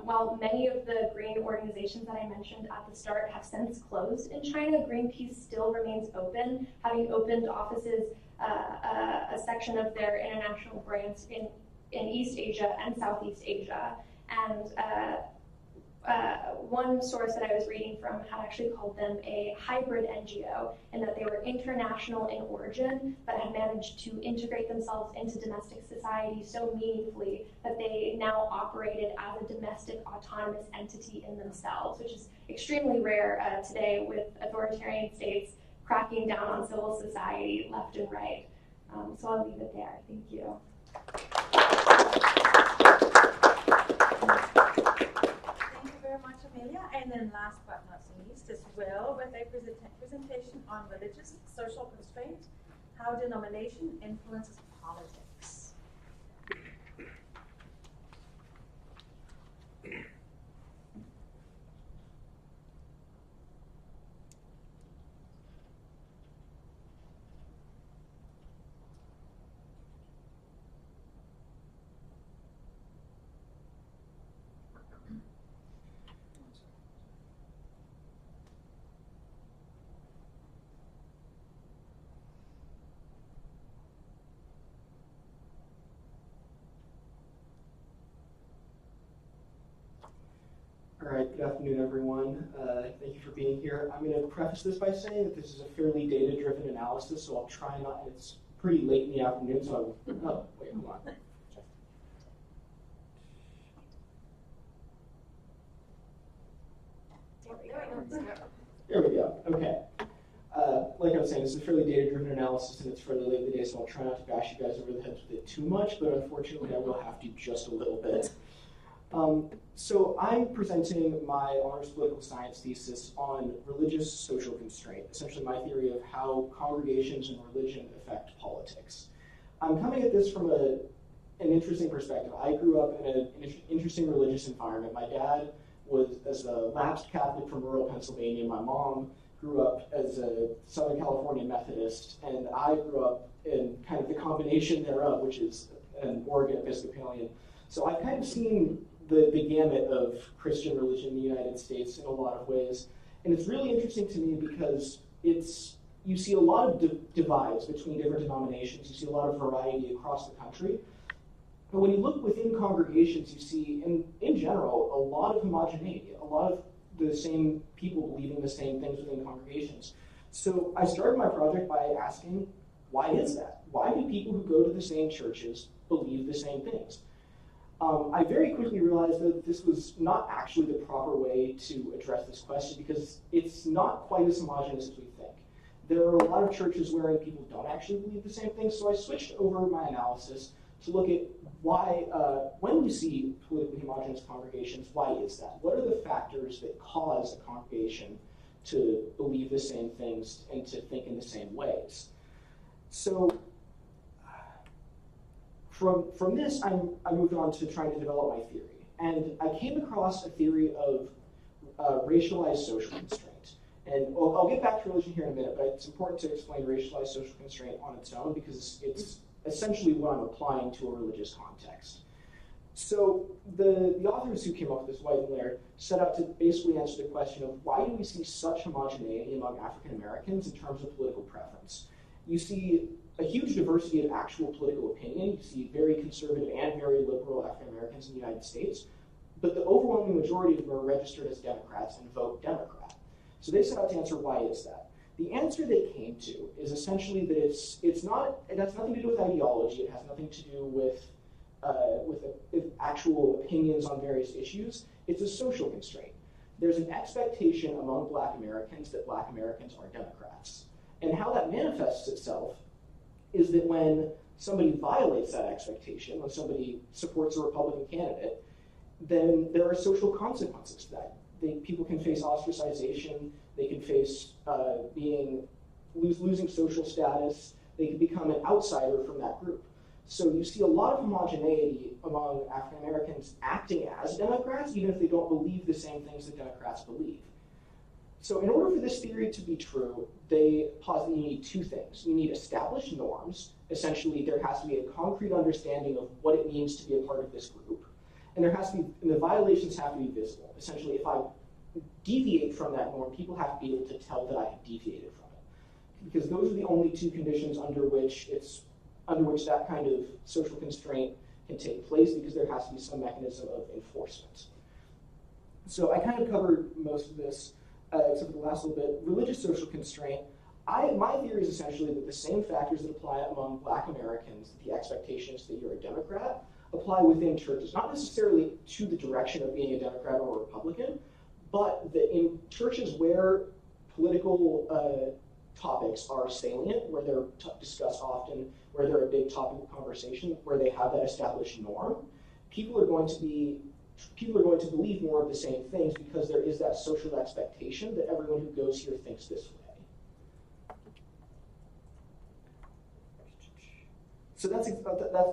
While many of the green organizations that I mentioned at the start have since closed in China, Greenpeace still remains open, having opened offices, a section of their international branch in East Asia and Southeast Asia. And one source that I was reading from had actually called them a hybrid NGO, in that they were international in origin, but had managed to integrate themselves into domestic society so meaningfully that they now operated as a domestic autonomous entity in themselves, which is extremely rare today with authoritarian states cracking down on civil society left and right. So I'll leave it there. Thank you. Very much, Amelia. And then last but not least is Will with a presentation on religious social constraint, how denomination influences politics. All right, good afternoon, everyone. Thank you for being here. I'm going to preface this by saying that this is a fairly data-driven analysis, so I'll try not, it's pretty late in the afternoon, so I will, oh, wait, hold on. There we go, okay. Like I was saying, this is a fairly data-driven analysis, and it's fairly late in the day, so I'll try not to bash you guys over the heads with it too much, but unfortunately I will have to just a little bit. So I'm presenting my honors political science thesis on religious social constraint, essentially my theory of how congregations and religion affect politics. I'm coming at this from an interesting perspective. I grew up in an interesting religious environment. My dad was as a lapsed Catholic from rural Pennsylvania. My mom grew up as a Southern California Methodist, and I grew up in kind of the combination thereof, which is an Oregon Episcopalian. So I've kind of seen the gamut of Christian religion in the United States in a lot of ways. And it's really interesting to me because you see a lot of divides between different denominations. You see a lot of variety across the country. But when you look within congregations, you see, in general, a lot of homogeneity, a lot of the same people believing the same things within congregations. So I started my project by asking, why is that? Why do people who go to the same churches believe the same things? I very quickly realized that this was not actually the proper way to address this question because it's not quite as homogeneous as we think. There are a lot of churches wherein people don't actually believe the same things, so I switched over my analysis to look at why, when we see politically homogeneous congregations, why is that? What are the factors that cause a congregation to believe the same things and to think in the same ways? So from this, I moved on to trying to develop my theory. And I came across a theory of racialized social constraint. And I'll get back to religion here in a minute, but it's important to explain racialized social constraint on its own because it's essentially what I'm applying to a religious context. So the authors who came up with this, White and Laird, set out to basically answer the question of why do we see such homogeneity among African Americans in terms of political preference? You see a huge diversity of actual political opinion. You see very conservative and very liberal African Americans in the United States, but the overwhelming majority of them are registered as Democrats and vote Democrat. So they set out to answer why is that. The answer they came to is essentially that it has nothing to do with ideology. It has nothing to do with actual opinions on various issues. It's a social constraint. There's an expectation among Black Americans that Black Americans are Democrats. And how that manifests itself is that when somebody violates that expectation, when somebody supports a Republican candidate, then there are social consequences to that. People can face ostracization, they can face losing social status, they can become an outsider from that group. So you see a lot of homogeneity among African Americans acting as Democrats, even if they don't believe the same things that Democrats believe. So in order for this theory to be true, they posit that you need two things. You need established norms. Essentially, there has to be a concrete understanding of what it means to be a part of this group. And the violations have to be visible. Essentially, if I deviate from that norm, people have to be able to tell that I have deviated from it. Because those are the only two conditions under which that kind of social constraint can take place, because there has to be some mechanism of enforcement. So I kind of covered most of this, except for the last little bit. Religious social constraint. My theory is essentially that the same factors that apply among Black Americans, the expectation is that you're a Democrat, apply within churches. Not necessarily to the direction of being a Democrat or a Republican, but that in churches where political topics are salient, where they're discussed often, where they're a big topic of conversation, where they have that established norm, people are going to believe more of the same things because there is that social expectation that everyone who goes here thinks this way. So that's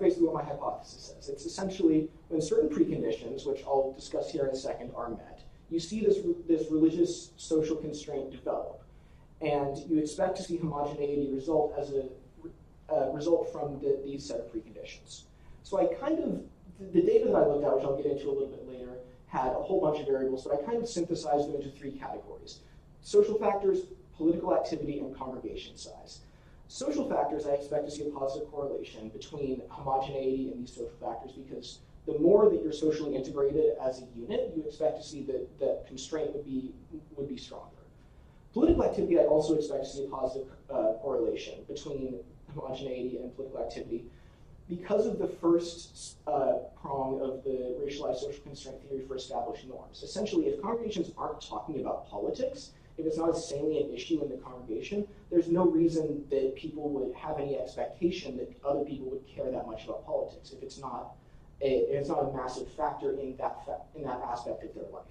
basically what my hypothesis says. It's essentially when certain preconditions, which I'll discuss here in a second, are met, you see this religious social constraint develop. And you expect to see homogeneity result as a result from these set of preconditions. So the data that I looked at, which I'll get into a little bit later, had a whole bunch of variables, but I kind of synthesized them into three categories: social factors, political activity, and congregation size. Social factors, I expect to see a positive correlation between homogeneity and these social factors, because the more that you're socially integrated as a unit, you expect to see that constraint would be stronger. Political activity, I also expect to see a positive correlation between homogeneity and political activity, because of the first prong of the racialized social constraint theory for established norms. Essentially, if congregations aren't talking about politics, if it's not a salient issue in the congregation, there's no reason that people would have any expectation that other people would care that much about politics. If it's not it's not a massive factor in that aspect of their life.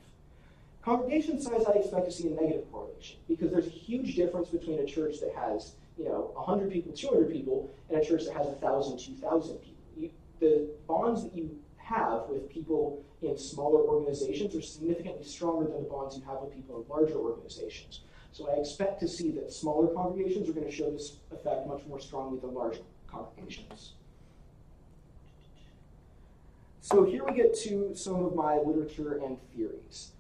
Congregation size, I expect to see a negative correlation, because there's a huge difference between a church that has 100 people, 200 people, and a church that has 1,000, 2,000 people. The bonds that you have with people in smaller organizations are significantly stronger than the bonds you have with people in larger organizations. So I expect to see that smaller congregations are going to show this effect much more strongly than large congregations. So here we get to some of my literature and theories.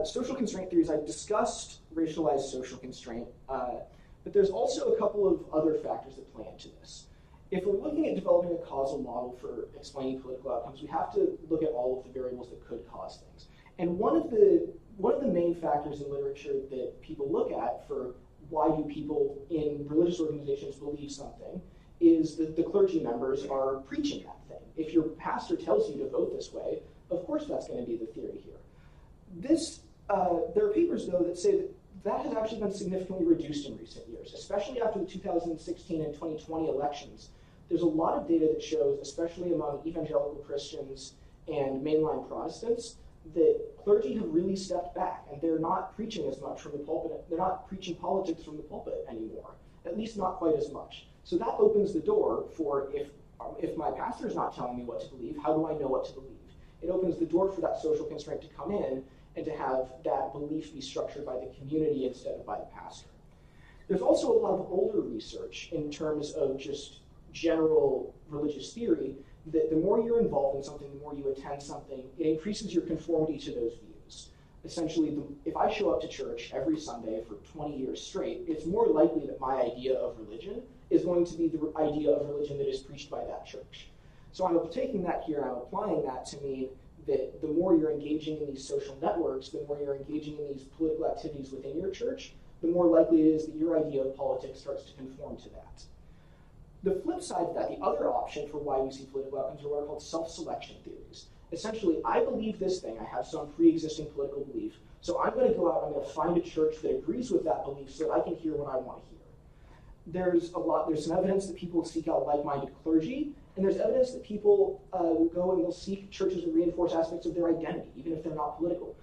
Social constraint theories, I discussed racialized social constraint, but there's also a couple of other factors that play into this. If we're looking at developing a causal model for explaining political outcomes, we have to look at all of the variables that could cause things. And one of the main factors in literature that people look at for why do people in religious organizations believe something is that the clergy members are preaching that thing. If your pastor tells you to vote this way, of course that's going to be the theory here. There are papers, though, that say that has actually been significantly reduced in recent years, especially after the 2016 and 2020 elections. There's a lot of data that shows, especially among evangelical Christians and mainline Protestants, that clergy have really stepped back, and they're not preaching as much from the pulpit. They're not preaching politics from the pulpit anymore, at least not quite as much. So that opens the door for if my pastor is not telling me what to believe, how do I know what to believe? It opens the door for that social constraint to come in and to have that belief be structured by the community instead of by the pastor. There's also a lot of older research in terms of just general religious theory that the more you're involved in something, the more you attend something, it increases your conformity to those views. Essentially, if I show up to church every Sunday for 20 years straight, it's more likely that my idea of religion is going to be the idea of religion that is preached by that church. So I'm taking that here, I'm applying that to mean that the more you're engaging in these social networks, the more you're engaging in these political activities within your church, the more likely it is that your idea of politics starts to conform to that. The flip side of that, the other option for why we see political outcomes are what are called self-selection theories. Essentially, I believe this thing, I have some pre-existing political belief, so I'm going to go out and I'm going to find a church that agrees with that belief so that I can hear what I want to hear. There's some evidence that people seek out like-minded clergy, and there's evidence that people will go and they'll seek churches that reinforce aspects of their identity, even if they're not political.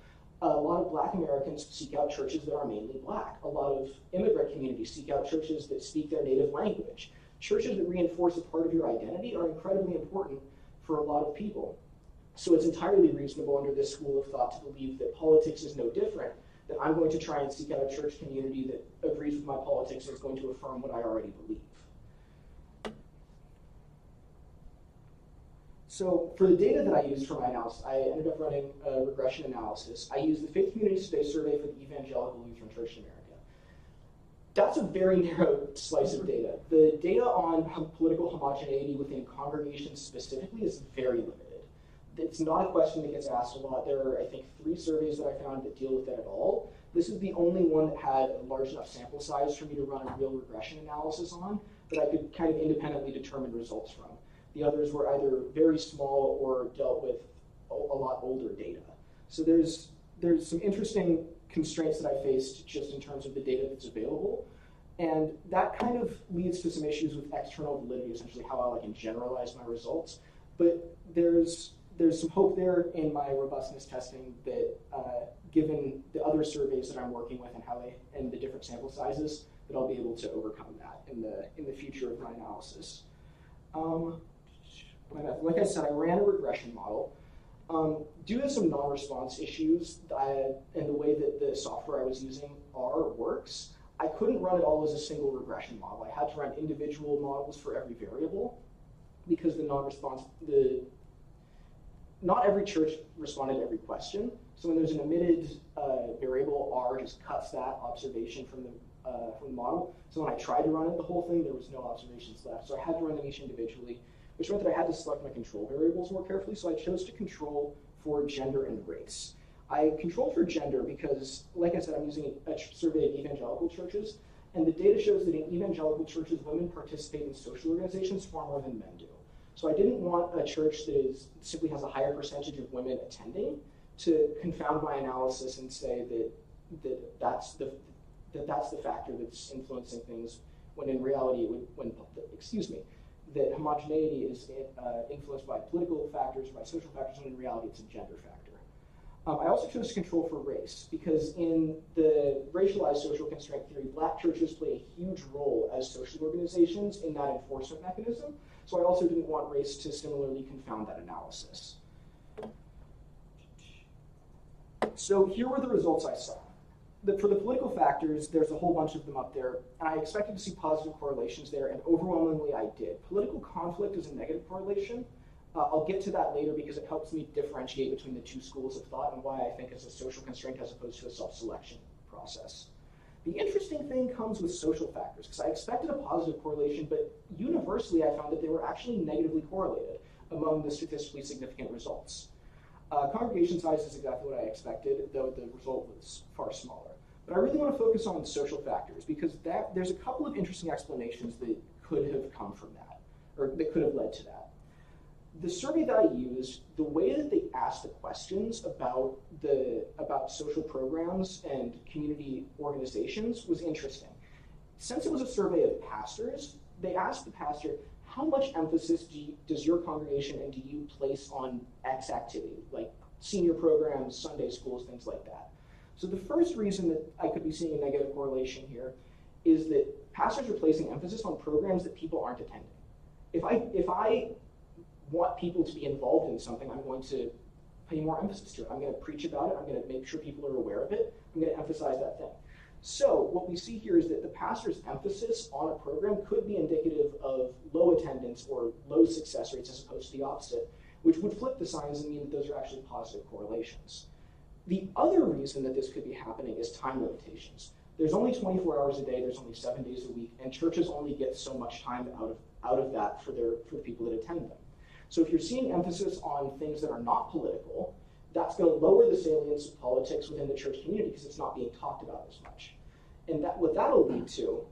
A lot of Black Americans seek out churches that are mainly Black. A lot of immigrant communities seek out churches that speak their native language. Churches that reinforce a part of your identity are incredibly important for a lot of people. So it's entirely reasonable under this school of thought to believe that politics is no different, that I'm going to try and seek out a church community that agrees with my politics and is going to affirm what I already believe. So for the data that I used for my analysis, I ended up running a regression analysis. I used the Faith Communities Today survey for the Evangelical Lutheran Church in America. That's a very narrow slice of data. The data on political homogeneity within congregations specifically is very limited. It's not a question that gets asked a lot. There are, I think, 3 surveys that I found that deal with that at all. This is the only one that had a large enough sample size for me to run a real regression analysis on that I could kind of independently determine results from. The others were either very small or dealt with a lot older data. So there's some interesting constraints that I faced just in terms of the data that's available. And that kind of leads to some issues with external validity, essentially how I can generalize my results. But there's some hope there in my robustness testing that given the other surveys that I'm working with and the different sample sizes, that I'll be able to overcome that in the future of my analysis. Like I said, I ran a regression model. Due to some non-response issues and the way that the software I was using works, I couldn't run it all as a single regression model. I had to run individual models for every variable because not every church responded to every question. So when there's an omitted variable, R just cuts that observation from the model. So when I tried to run it, the whole thing, there was no observations left. So I had to run them each individually, which meant that I had to select my control variables more carefully. So I chose to control for gender and race. I controlled for gender because, like I said, I'm using a survey of evangelical churches, and the data shows that in evangelical churches, women participate in social organizations far more than men do. So I didn't want a church that simply has a higher percentage of women attending to confound my analysis and say that's the factor that's influencing things, when in reality, that homogeneity is influenced by political factors, by social factors, and in reality it's a gender factor. I also chose control for race because in the racialized social constraint theory, black churches play a huge role as social organizations in that enforcement mechanism. So I also didn't want race to similarly confound that analysis. So here were the results I saw. For the political factors, there's a whole bunch of them up there, and I expected to see positive correlations there, and overwhelmingly I did. Political conflict is a negative correlation. I'll get to that later because it helps me differentiate between the two schools of thought and why I think it's a social constraint as opposed to a self-selection process. The interesting thing comes with social factors, because I expected a positive correlation, but universally I found that they were actually negatively correlated among the statistically significant results. Congregation size is exactly what I expected, though the result was far smaller. But I really want to focus on social factors, because there's a couple of interesting explanations that could have come from that, or that could have led to that. The survey that I used, the way that they asked the questions about social programs and community organizations was interesting. Since it was a survey of pastors, they asked the pastor, how much emphasis does your congregation and do you place on X activity, like senior programs, Sunday schools, things like that? So the first reason that I could be seeing a negative correlation here is that pastors are placing emphasis on programs that people aren't attending. If I want people to be involved in something, I'm going to pay more emphasis to it. I'm going to preach about it. I'm going to make sure people are aware of it. I'm going to emphasize that thing. So what we see here is that the pastor's emphasis on a program could be indicative of low attendance or low success rates as opposed to the opposite, which would flip the signs and mean that those are actually positive correlations. The other reason that this could be happening is time limitations. There's only 24 hours a day, there's only 7 days a week, and churches only get so much time out of that for the people that attend them. So if you're seeing emphasis on things that are not political, that's going to lower the salience of politics within the church community because it's not being talked about as much. And what that'll lead to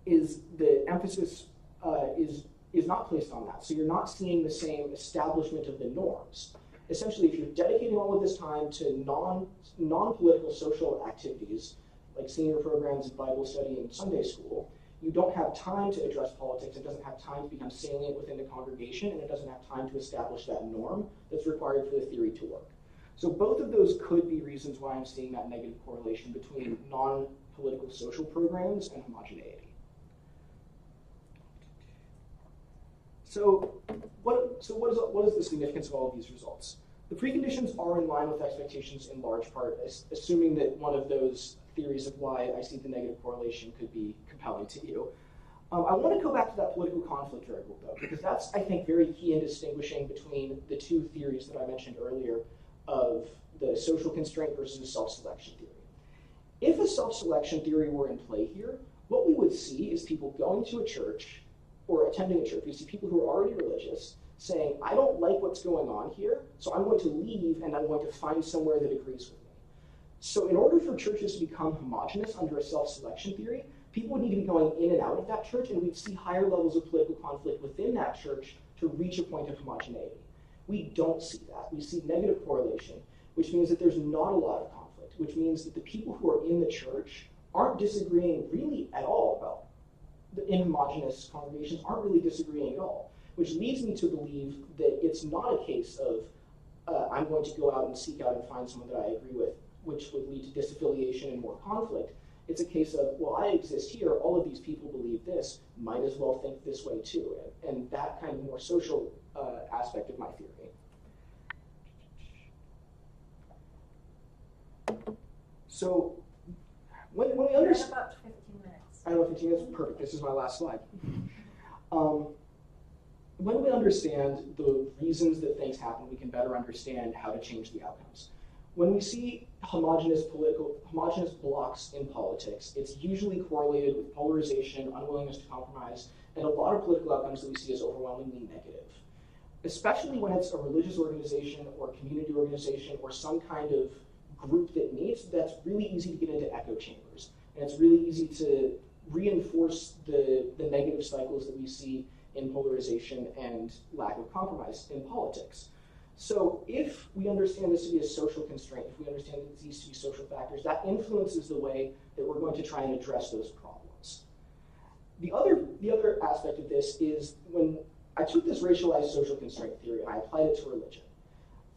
is the emphasis is not placed on that. So you're not seeing the same establishment of the norms. Essentially, if you're dedicating all of this time to non-political social activities, like senior programs and Bible study and Sunday school, you don't have time to address politics. It doesn't have time to become salient within the congregation, and it doesn't have time to establish that norm that's required for the theory to work. So both of those could be reasons why I'm seeing that negative correlation between non-political social programs and homogeneity. So what is the significance of all of these results? The preconditions are in line with expectations in large part, assuming that one of those theories of why I see the negative correlation could be compelling to you. I want to go back to that political conflict variable, though, because that's, I think, very key in distinguishing between the two theories that I mentioned earlier of the social constraint versus the self-selection theory. If a self-selection theory were in play here, what we would see is people going to a church or attending a church. We see people who are already religious saying, I don't like what's going on here, so I'm going to leave and I'm going to find somewhere that agrees with me. So in order for churches to become homogenous under a self-selection theory, people would need to be going in and out of that church, and we'd see higher levels of political conflict within that church to reach a point of homogeneity. We don't see that. We see negative correlation, which means that there's not a lot of conflict, which means that the people who are in the church aren't disagreeing really at all about the inhomogeneous congregations, aren't really disagreeing at all, which leads me to believe that it's not a case of I'm going to go out and seek out and find someone that I agree with, which would lead to disaffiliation and more conflict. It's a case of, well, I exist here, all of these people believe this, might as well think this way too, and that kind of more social aspect of my theory. So when we understand... about 15 minutes. I know 15 minutes, perfect, this is my last slide. When we understand the reasons that things happen, we can better understand how to change the outcomes. When we see homogenous blocks in politics, it's usually correlated with polarization, unwillingness to compromise, and a lot of political outcomes that we see as overwhelmingly negative. Especially when it's a religious organization or community organization or some kind of group that meets, that's really easy to get into echo chambers. And it's really easy to reinforce the negative cycles that we see in polarization and lack of compromise in politics. So if we understand this to be a social constraint, if we understand these to be social factors, that influences the way that we're going to try and address those problems. The other aspect of this is when I took this racialized social constraint theory and I applied it to religion,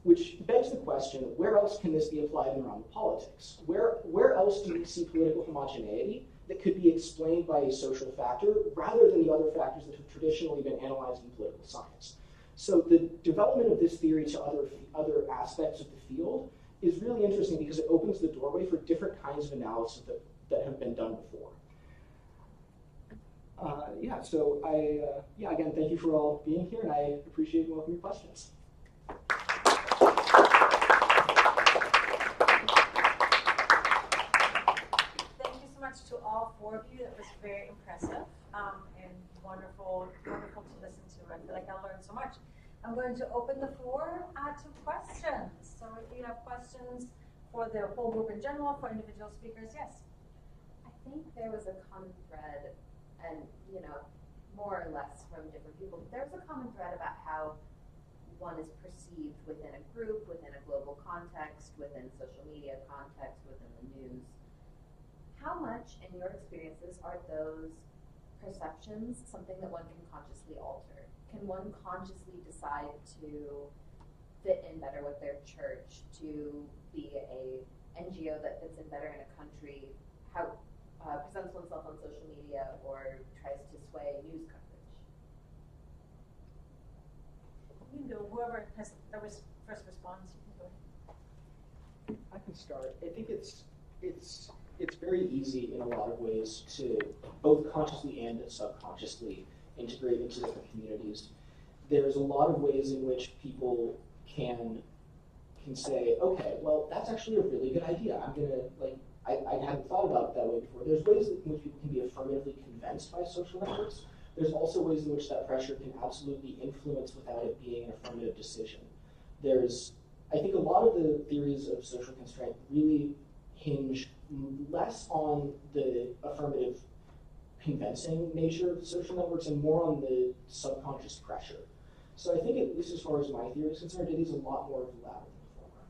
which begs the question, where else can this be applied in the realm of politics? Where else do we see political homogeneity that could be explained by a social factor rather than the other factors that have traditionally been analyzed in political science? So the development of this theory to other aspects of the field is really interesting because it opens the doorway for different kinds of analysis that have been done before. Again, thank you for all being here, and I appreciate and welcome your questions. Thank you so much to all four of you. That was very impressive and wonderful to listen to. I feel like I learned so much. I'm going to open the floor to questions. So if you have questions for the whole group in general, for individual speakers, yes. I think there was a common thread, and more or less from different people. There was a common thread about how one is perceived within a group, within a global context, within social media context, within the news. How much, in your experiences, are those perceptions something that one can consciously alter? Can one consciously decide to fit in better with their church, to be a NGO that fits in better in a country, how presents oneself on social media, or tries to sway news coverage? You can go. Whoever has the first response, you can go. I can start. I think it's very easy in a lot of ways to both consciously and subconsciously integrate into different communities. There's a lot of ways in which people can say, okay, well, that's actually a really good idea. I'm gonna I hadn't thought about it that way before. There's ways in which people can be affirmatively convinced by social networks. There's also ways in which that pressure can absolutely influence without it being an affirmative decision. I think a lot of the theories of social constraint really hinge less on the affirmative convincing nature of social networks and more on the subconscious pressure. So I think, at least as far as my theory is concerned, it is a lot more of the latter than the former.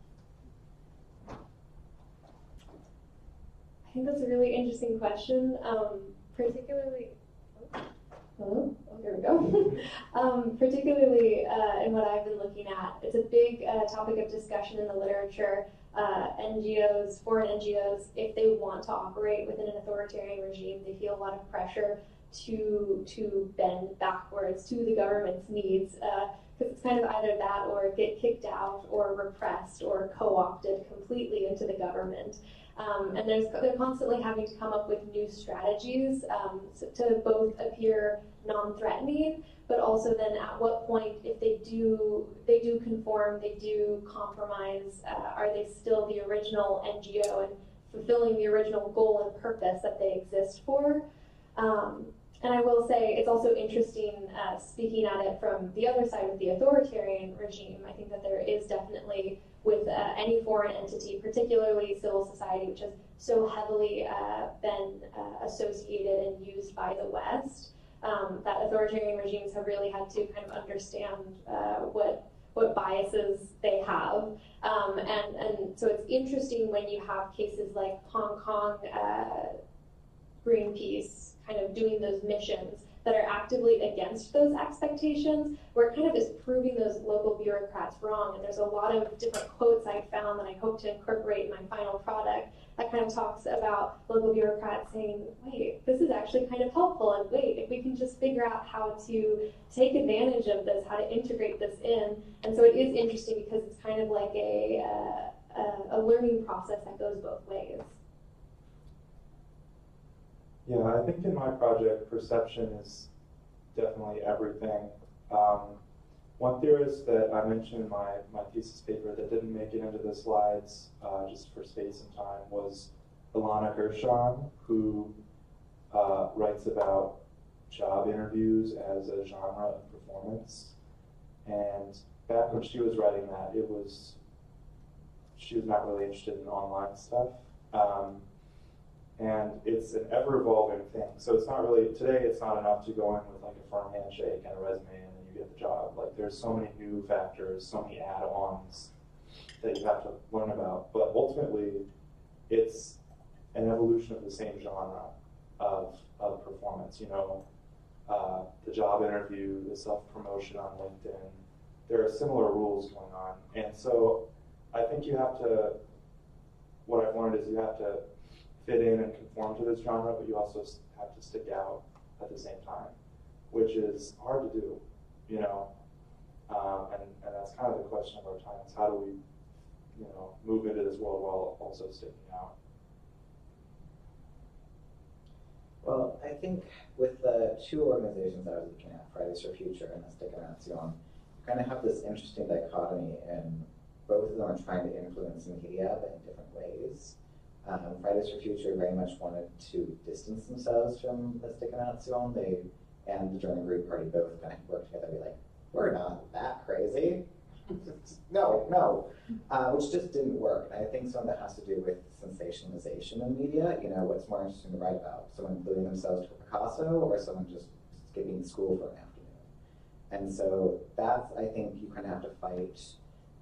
I think that's a really interesting question, particularly. Hello? Oh, here we go. Particularly in what I've been looking at, it's a big topic of discussion in the literature. NGOs, foreign NGOs, if they want to operate within an authoritarian regime, they feel a lot of pressure to bend backwards to the government's needs, because it's kind of either that or get kicked out or repressed or co-opted completely into the government. And they're constantly having to come up with new strategies to both appear non-threatening, but also then at what point, if they do conform, they do compromise, are they still the original NGO and fulfilling the original goal and purpose that they exist for? And I will say it's also interesting speaking at it from the other side of the authoritarian regime. I think that there is definitely, with any foreign entity, particularly civil society, which has so heavily been associated and used by the West, that authoritarian regimes have really had to kind of understand what biases they have. And so it's interesting when you have cases like Hong Kong, Greenpeace, kind of doing those missions that are actively against those expectations, where it kind of is proving those local bureaucrats wrong. And there's a lot of different quotes I found that I hope to incorporate in my final product that kind of talks about local bureaucrats saying, wait, this is actually kind of helpful, and wait, if we can just figure out how to take advantage of this, how to integrate this in. And so it is interesting because it's kind of like a learning process that goes both ways. Yeah, I think in my project, perception is definitely everything. One theorist that I mentioned in my thesis paper that didn't make it into the slides, just for space and time, was Ilana Gershon, who writes about job interviews as a genre of performance. And back when she was writing that, she was not really interested in online stuff. And it's an ever-evolving thing. So it's not really, today it's not enough to go in with like a firm handshake and a resume and then you get the job. Like there's so many new factors, so many add-ons that you have to learn about. But ultimately, it's an evolution of the same genre. of performance. The job interview, the self-promotion on LinkedIn, there are similar rules going on. And so I think what I've learned is you have to fit in and conform to this genre, but you also have to stick out at the same time, which is hard to do, and that's kind of the question of our time, is how do we, move into this world while also sticking out? Well, I think with the two organizations I was looking at, Fridays for Future and the State-INGO, you kind of have this interesting dichotomy, and both of them are trying to influence media, but in different ways. Fridays for Future very much wanted to distance themselves from the State-INGO. They and the German Green Party both kind of worked together to be like, we're not that crazy. No, which just didn't work. And I think some of that has to do with sensationalization in media. What's more interesting to write about? Someone gluing themselves to a Picasso or someone just skipping school for an afternoon? And so that's, I think, you kind of have to fight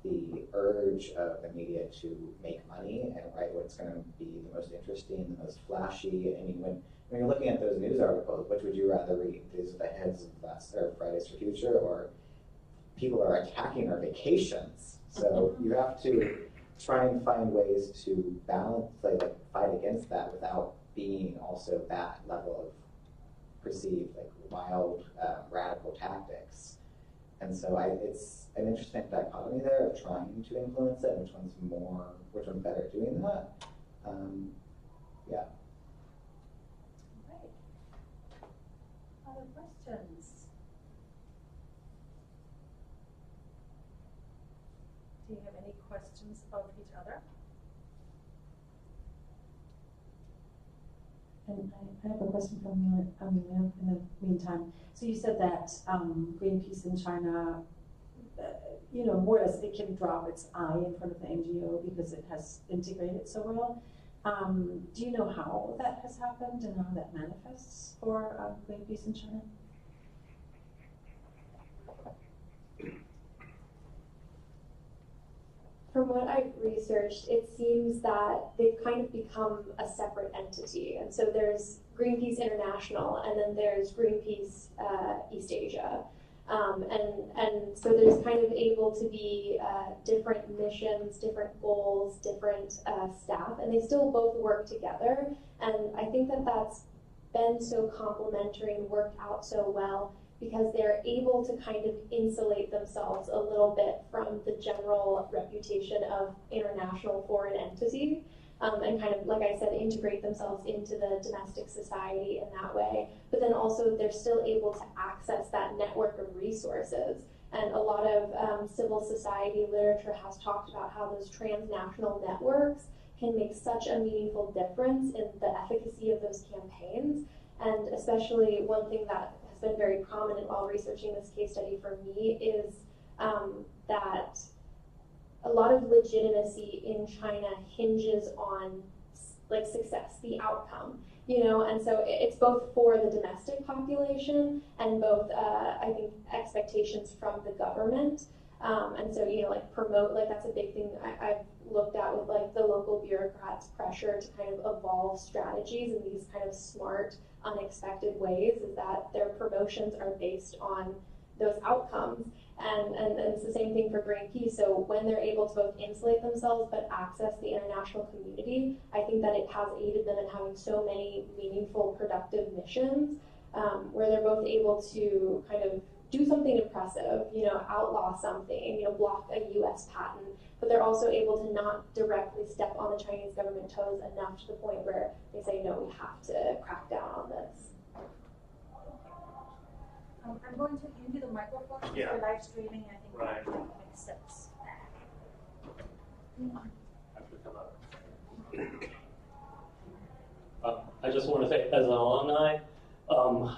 the urge of the media to make money and write what's going to be the most interesting, the most flashy. I mean, when you're looking at those news articles, which would you rather read? These are the heads of Fridays for Future, or people are attacking our vacations? So you have to try and find ways to balance, fight against that without being also that level of perceived wild, radical tactics. And so it's an interesting dichotomy there of trying to influence it, and which one's better at doing that. Yeah. All right. Other questions? Do you have any questions of each other? And I have a question for Amelia in the meantime. So you said that Greenpeace in China, more or less it can drop its eye in front of the NGO because it has integrated so well. Do you know how that has happened and how that manifests for Greenpeace in China? From what I've researched, it seems that they've kind of become a separate entity. And so there's Greenpeace International, and then there's Greenpeace East Asia. And so there's kind of able to be different missions, different goals, different staff, and they still both work together. And I think that that's been so complementary and worked out so well, because they're able to kind of insulate themselves a little bit from the general reputation of international foreign entity, and kind of, like I said, integrate themselves into the domestic society in that way. But then also they're still able to access that network of resources. And a lot of civil society literature has talked about how those transnational networks can make such a meaningful difference in the efficacy of those campaigns. And especially one thing that has been very prominent while researching this case study for me is that a lot of legitimacy in China hinges on success, the outcome, and so it's both for the domestic population and both, I think, expectations from the government. And so, promote, that's a big thing I've looked at with the local bureaucrats' pressure to kind of evolve strategies in these kind of smart, unexpected ways, is that their promotions are based on those outcomes. And it's the same thing for Greenpeace. So when they're able to both insulate themselves but access the international community, I think that it has aided them in having so many meaningful, productive missions, where they're both able to kind of do something impressive, outlaw something, block a US patent, but they're also able to not directly step on the Chinese government toes enough to the point where they say, no, we have to crack down on this. I'm going to give you the microphone for live streaming. I think that makes sense. I just want to say, as an alumni, I'm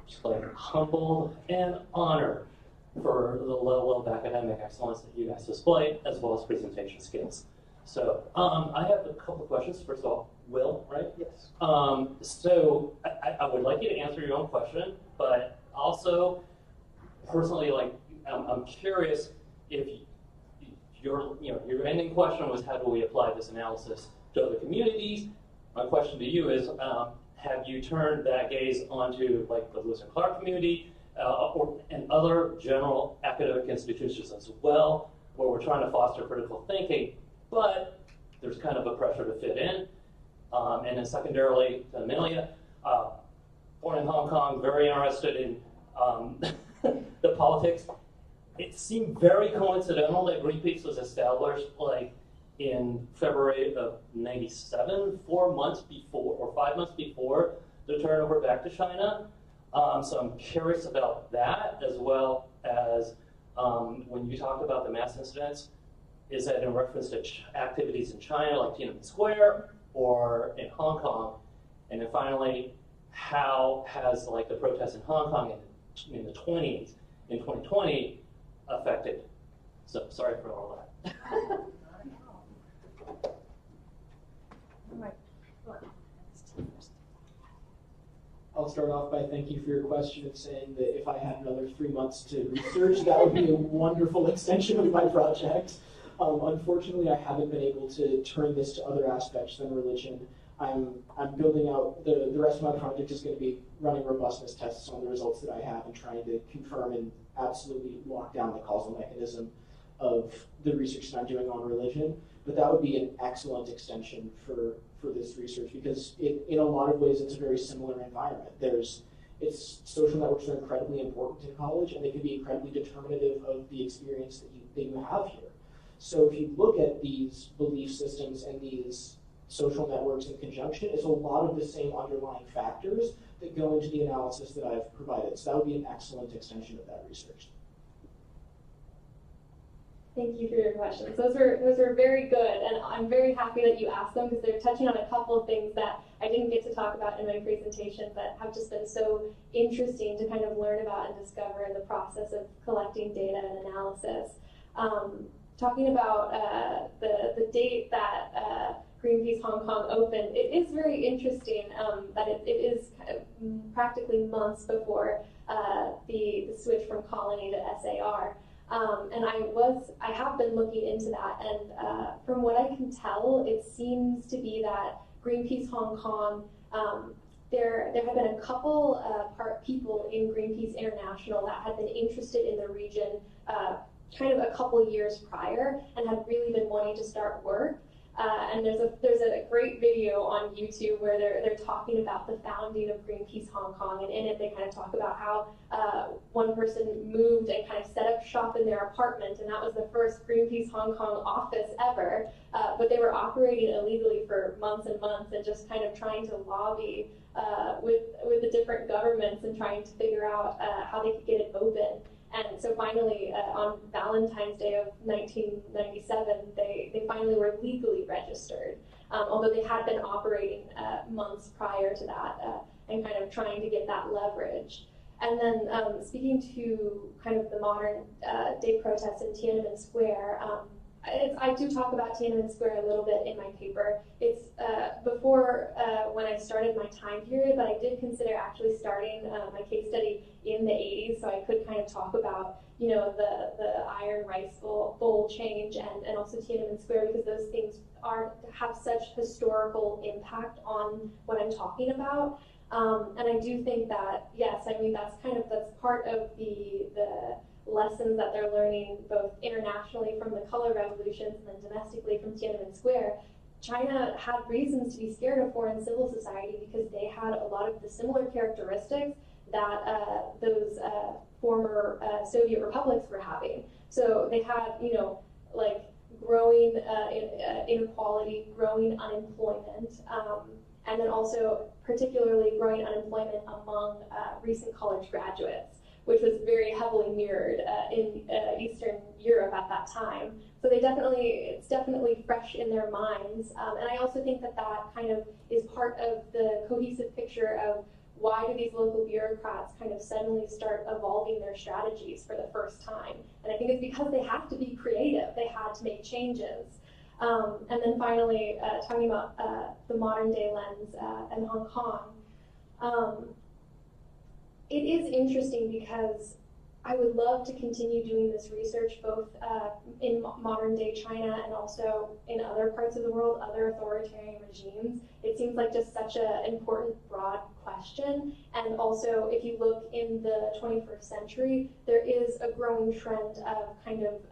just humbled and honored for the level of academic excellence that you guys display, as well as presentation skills. So I have a couple of questions. First of all, Will, right? Yes. So I would like you to answer your own question, but also, personally, I'm curious if your ending question was, how do we apply this analysis to other communities? My question to you is, have you turned that gaze onto like the Lewis and Clark community and other general academic institutions as well, where we're trying to foster critical thinking, but there's kind of a pressure to fit in. And then secondarily, to Amelia, born in Hong Kong, very interested in the politics. It seemed very coincidental that Greenpeace was established like in February of '97, 4 months before or 5 months before the turnover back to China. So I'm curious about that, as well as when you talked about the mass incidents, is that in reference to activities in China like Tiananmen Square or in Hong Kong? And then finally, how has like the protests in Hong Kong in the 20s, in 2020, affected? So sorry for all that. I'll start off by thanking you for your question and saying that if I had another 3 months to research, that would be a wonderful extension of my project. Unfortunately, I haven't been able to turn this to other aspects than religion. I'm building out, the rest of my project is going to be running robustness tests on the results that I have and trying to confirm and absolutely lock down the causal mechanism of the research that I'm doing on religion. But that would be an excellent extension for this research, because in a lot of ways it's a very similar environment. Social networks are incredibly important in college, and they can be incredibly determinative of the experience that you have here. So if you look at these belief systems and these social networks in conjunction, it's a lot of the same underlying factors that go into the analysis that I've provided. So that would be an excellent extension of that research. Thank you for your questions. Those are very good, and I'm very happy that you asked them, because they're touching on a couple of things that I didn't get to talk about in my presentation, but have just been so interesting to kind of learn about and discover in the process of collecting data and analysis. Talking about the date that Greenpeace Hong Kong opened, it is very interesting that it is kind of practically months before the switch from colony to SAR. And I have been looking into that, and from what I can tell, it seems to be that Greenpeace Hong Kong, there have been a couple people in Greenpeace International that had been interested in the region kind of a couple years prior and had really been wanting to start work. And there's a great video on YouTube where they're talking about the founding of Greenpeace Hong Kong, and in it they kind of talk about how one person moved and kind of set up shop in their apartment, and that was the first Greenpeace Hong Kong office ever. But they were operating illegally for months and months, and just kind of trying to lobby with the different governments and trying to figure out how they could get it open. And so finally, on Valentine's Day of 1997, they finally were legally registered, although they had been operating months prior to that and kind of trying to get that leverage. And then speaking to kind of the modern day protests in Tiananmen Square, I do talk about Tiananmen Square a little bit in my paper. It's before when I started my time period, but I did consider actually starting my case study in the 80s, so I could kind of talk about, you know, the iron rice bowl change and also Tiananmen Square, because those things have such historical impact on what I'm talking about. And I do think that, yes, I mean, that's part of the lessons that they're learning both internationally from the color revolutions and then domestically from Tiananmen Square. China had reasons to be scared of foreign civil society because they had a lot of the similar characteristics that those former Soviet republics were having. So they had, you know, like growing inequality, growing unemployment, and then also particularly growing unemployment among recent college graduates, which was very heavily mirrored in Eastern Europe at that time. So it's definitely fresh in their minds. And I also think that kind of is part of the cohesive picture of why do these local bureaucrats kind of suddenly start evolving their strategies for the first time. And I think it's because they have to be creative. They had to make changes. And then finally, talking about the modern day lens and Hong Kong. It is interesting because I would love to continue doing this research both in modern day China and also in other parts of the world, other authoritarian regimes. It seems like just such an important, broad question. And also, if you look in the 21st century, there is a growing trend of kind of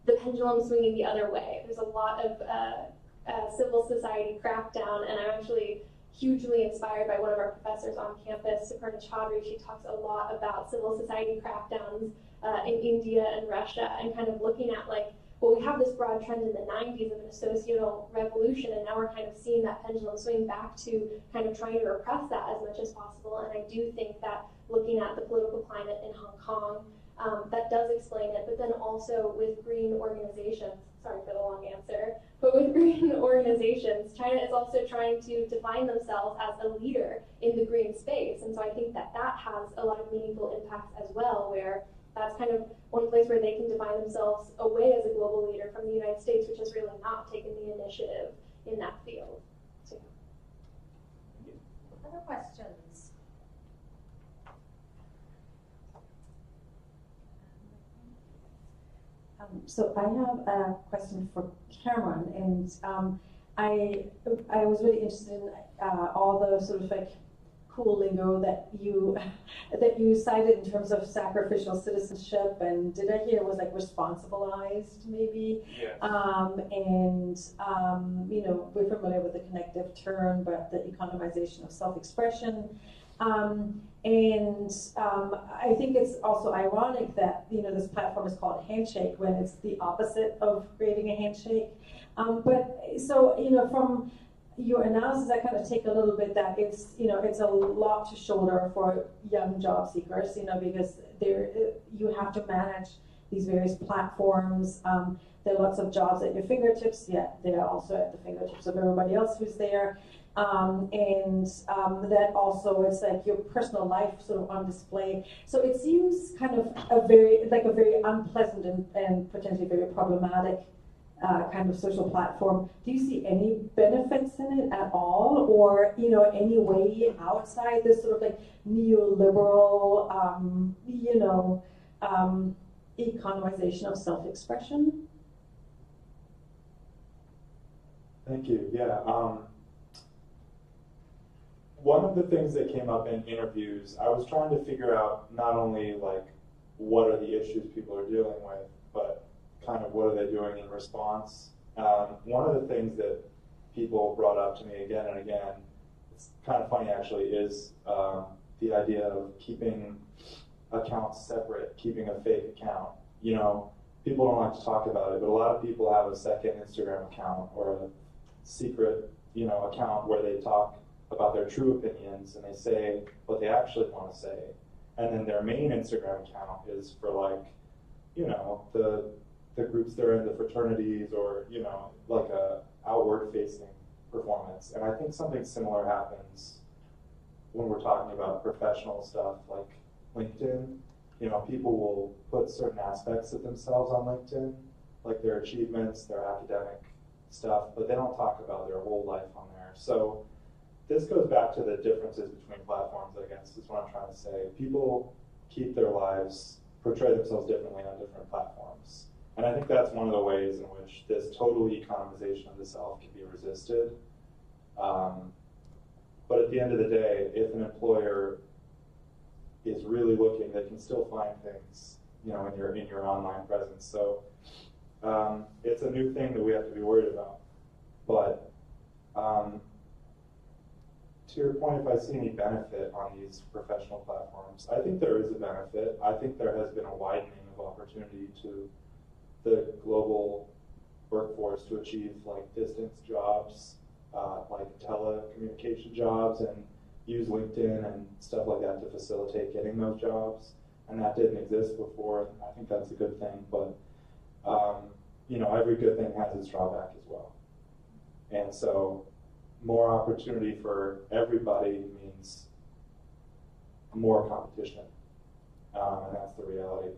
the pendulum swinging the other way. There's a lot of civil society crackdown, and I'm actually hugely inspired by one of our professors on campus, Suparna Chaudhry. She talks a lot about civil society crackdowns in India and Russia, and kind of looking at like, well, we have this broad trend in the 90s of an associational revolution, and now we're kind of seeing that pendulum swing back to kind of trying to repress that as much as possible. And I do think that looking at the political climate in Hong Kong, that does explain it, but then also with green organizations, sorry for the long answer, but with green organizations, China is also trying to define themselves as a leader in the green space. And so I think that that has a lot of meaningful impacts as well, where that's kind of one place where they can define themselves away as a global leader from the United States, which has really not taken the initiative in that field. So. Other questions? So I have a question for Cameron, and I was really interested in all the sort of like cool lingo that you cited in terms of sacrificial citizenship, and did I hear it was like responsibilized maybe? Yes. You know, we're familiar with the connective term, but the economization of self-expression. I think it's also ironic that, you know, this platform is called Handshake when it's the opposite of creating a handshake. So, you know, from your analysis, I kind of take a little bit that it's, you know, it's a lot to shoulder for young job seekers, you know, because you have to manage these various platforms. There are lots of jobs at your fingertips, yet they're also at the fingertips of everybody else who's there. That also it's like your personal life sort of on display. So it seems kind of a very unpleasant and potentially very problematic kind of social platform. Do you see any benefits in it at all, or, you know, any way outside this sort of like neoliberal, economization of self-expression? Thank you. Yeah. One of the things that came up in interviews, I was trying to figure out not only like what are the issues people are dealing with, but kind of what are they doing in response. One of the things that people brought up to me again and again, it's kind of funny actually, is the idea of keeping accounts separate, keeping a fake account. You know, people don't like to talk about it, but a lot of people have a second Instagram account or a secret, you know, account where they talk about their true opinions and they say what they actually want to say. And then their main Instagram account is for like, you know, the groups they're in, the fraternities, or, you know, like a outward facing performance. And I think something similar happens when we're talking about professional stuff like LinkedIn. You know, people will put certain aspects of themselves on LinkedIn, like their achievements, their academic stuff, but they don't talk about their whole life on there. So this goes back to the differences between platforms, I guess, is what I'm trying to say. People keep their lives, portray themselves differently on different platforms. And I think that's one of the ways in which this total economization of the self can be resisted. But at the end of the day, if an employer is really looking, they can still find things, you know, in your online presence. So it's a new thing that we have to be worried about. But to your point, if I see any benefit on these professional platforms, I think there is a benefit. I think there has been a widening of opportunity to the global workforce to achieve like distance jobs, like telecommunication jobs, and use LinkedIn and stuff like that to facilitate getting those jobs. And that didn't exist before. I think that's a good thing, but you know, every good thing has its drawback as well. And so more opportunity for everybody means more competition, and that's the reality.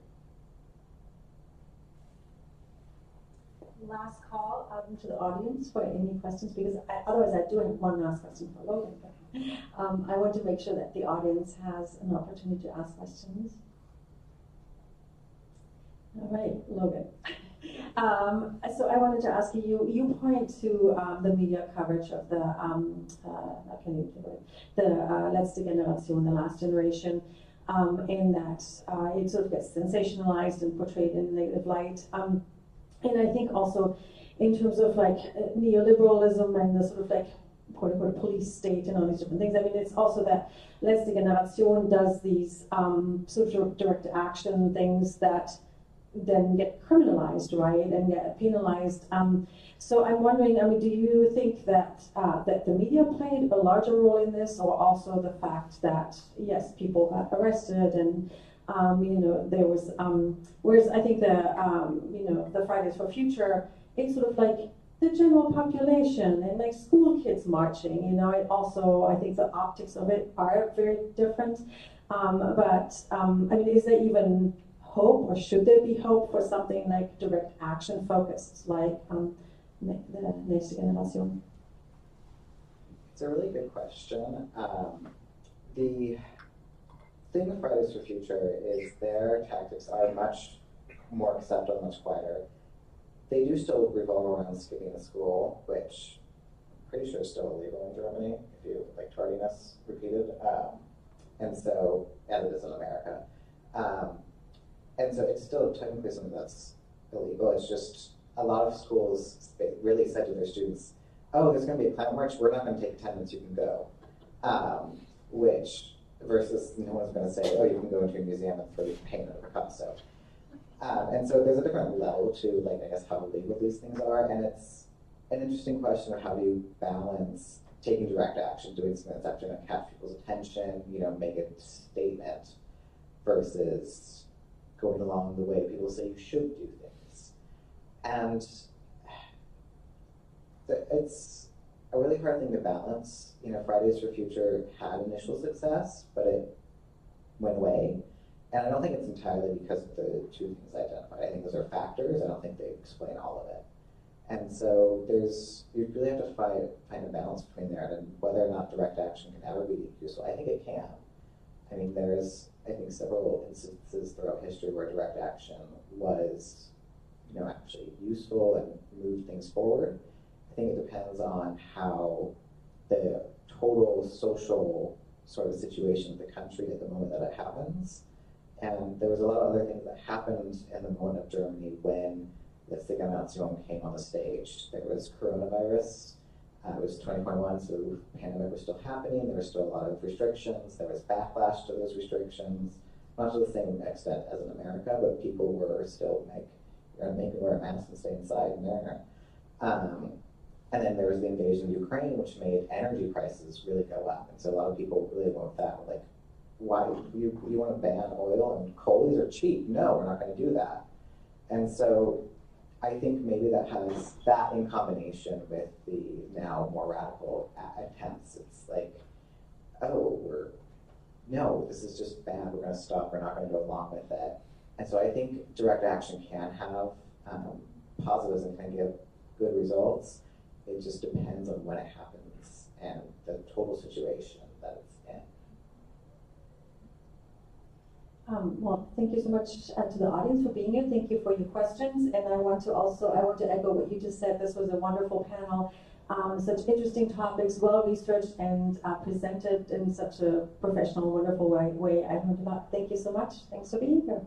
Last call out to the audience for any questions, because otherwise I do have one last question for Logan. But, I want to make sure that the audience has an opportunity to ask questions. All right, Logan. So I wanted to ask you, you point to the media coverage of the, Letzte Generation, the last generation, in that it sort of gets sensationalized and portrayed in a negative light. And I think also in terms of like neoliberalism and the sort of like quote unquote police state and all these different things. I mean, it's also that Letzte Generation does these sort of direct action things that then get criminalized, right, and get penalized. So I'm wondering, I mean, do you think that that the media played a larger role in this, or also the fact that, yes, people got arrested and, you know, there was, whereas I think the, you know, the Fridays for Future, it's sort of like the general population and like school kids marching, you know, it also, I think the optics of it are very different. I mean, is there even hope, or should there be hope for something like direct action focused, like the Next Generation? It's a really good question. The thing with Fridays for Future is their tactics are much more acceptable, much quieter. They do still revolve around skipping the school, which I'm pretty sure is still illegal in Germany, if you like tardiness repeated. And so, as it is in America. And so it's still technically something that's illegal. It's just a lot of schools really said to their students, oh, there's going to be a climate march, we're not going to take attendance, you can go. Which, versus no one's going to say, oh, you can go into a museum and throw your paint at Picasso. And so there's a different level to, like, I guess, how legal these things are. And it's an interesting question of how do you balance taking direct action, doing something that's actually going to catch people's attention, you know, make a statement, versus going along the way people say you should do things. And it's a really hard thing to balance. You know, Fridays for Future had initial success, but it went away. And I don't think it's entirely because of the two things I identified. I think those are factors. I don't think they explain all of it. And so you really have to find a balance between there and whether or not direct action can ever be useful. I think it can. I mean, there's, I think, several instances throughout history where direct action was, you know, actually useful and moved things forward. I think it depends on how the total social sort of situation of the country at the moment that it happens. And there was a lot of other things that happened in the moment of Germany when the Vergangenheit came on the stage. There was coronavirus. It was 2021, so the pandemic was still happening. There was still a lot of restrictions. There was backlash to those restrictions, not to the same extent as in America, but people were still you're gonna make me wear a mask and stay inside in there. And then there was the invasion of Ukraine, which made energy prices really go up. And so a lot of people really went with that. Like, why you want to ban oil and coal? These are cheap. No, we're not going to do that. And so I think maybe that has that in combination with the now more radical attempts. It's like, oh, no, this is just bad. We're going to stop. We're not going to go along with it. And so I think direct action can have positives and can give good results. It just depends on when it happens and the total situation that it's in. Well, thank you so much to the audience for being here. Thank you for your questions. And I want to echo what you just said. This was a wonderful panel. Such interesting topics, well researched and presented in such a professional, wonderful way. I learned a lot. Thank you so much. Thanks for being here.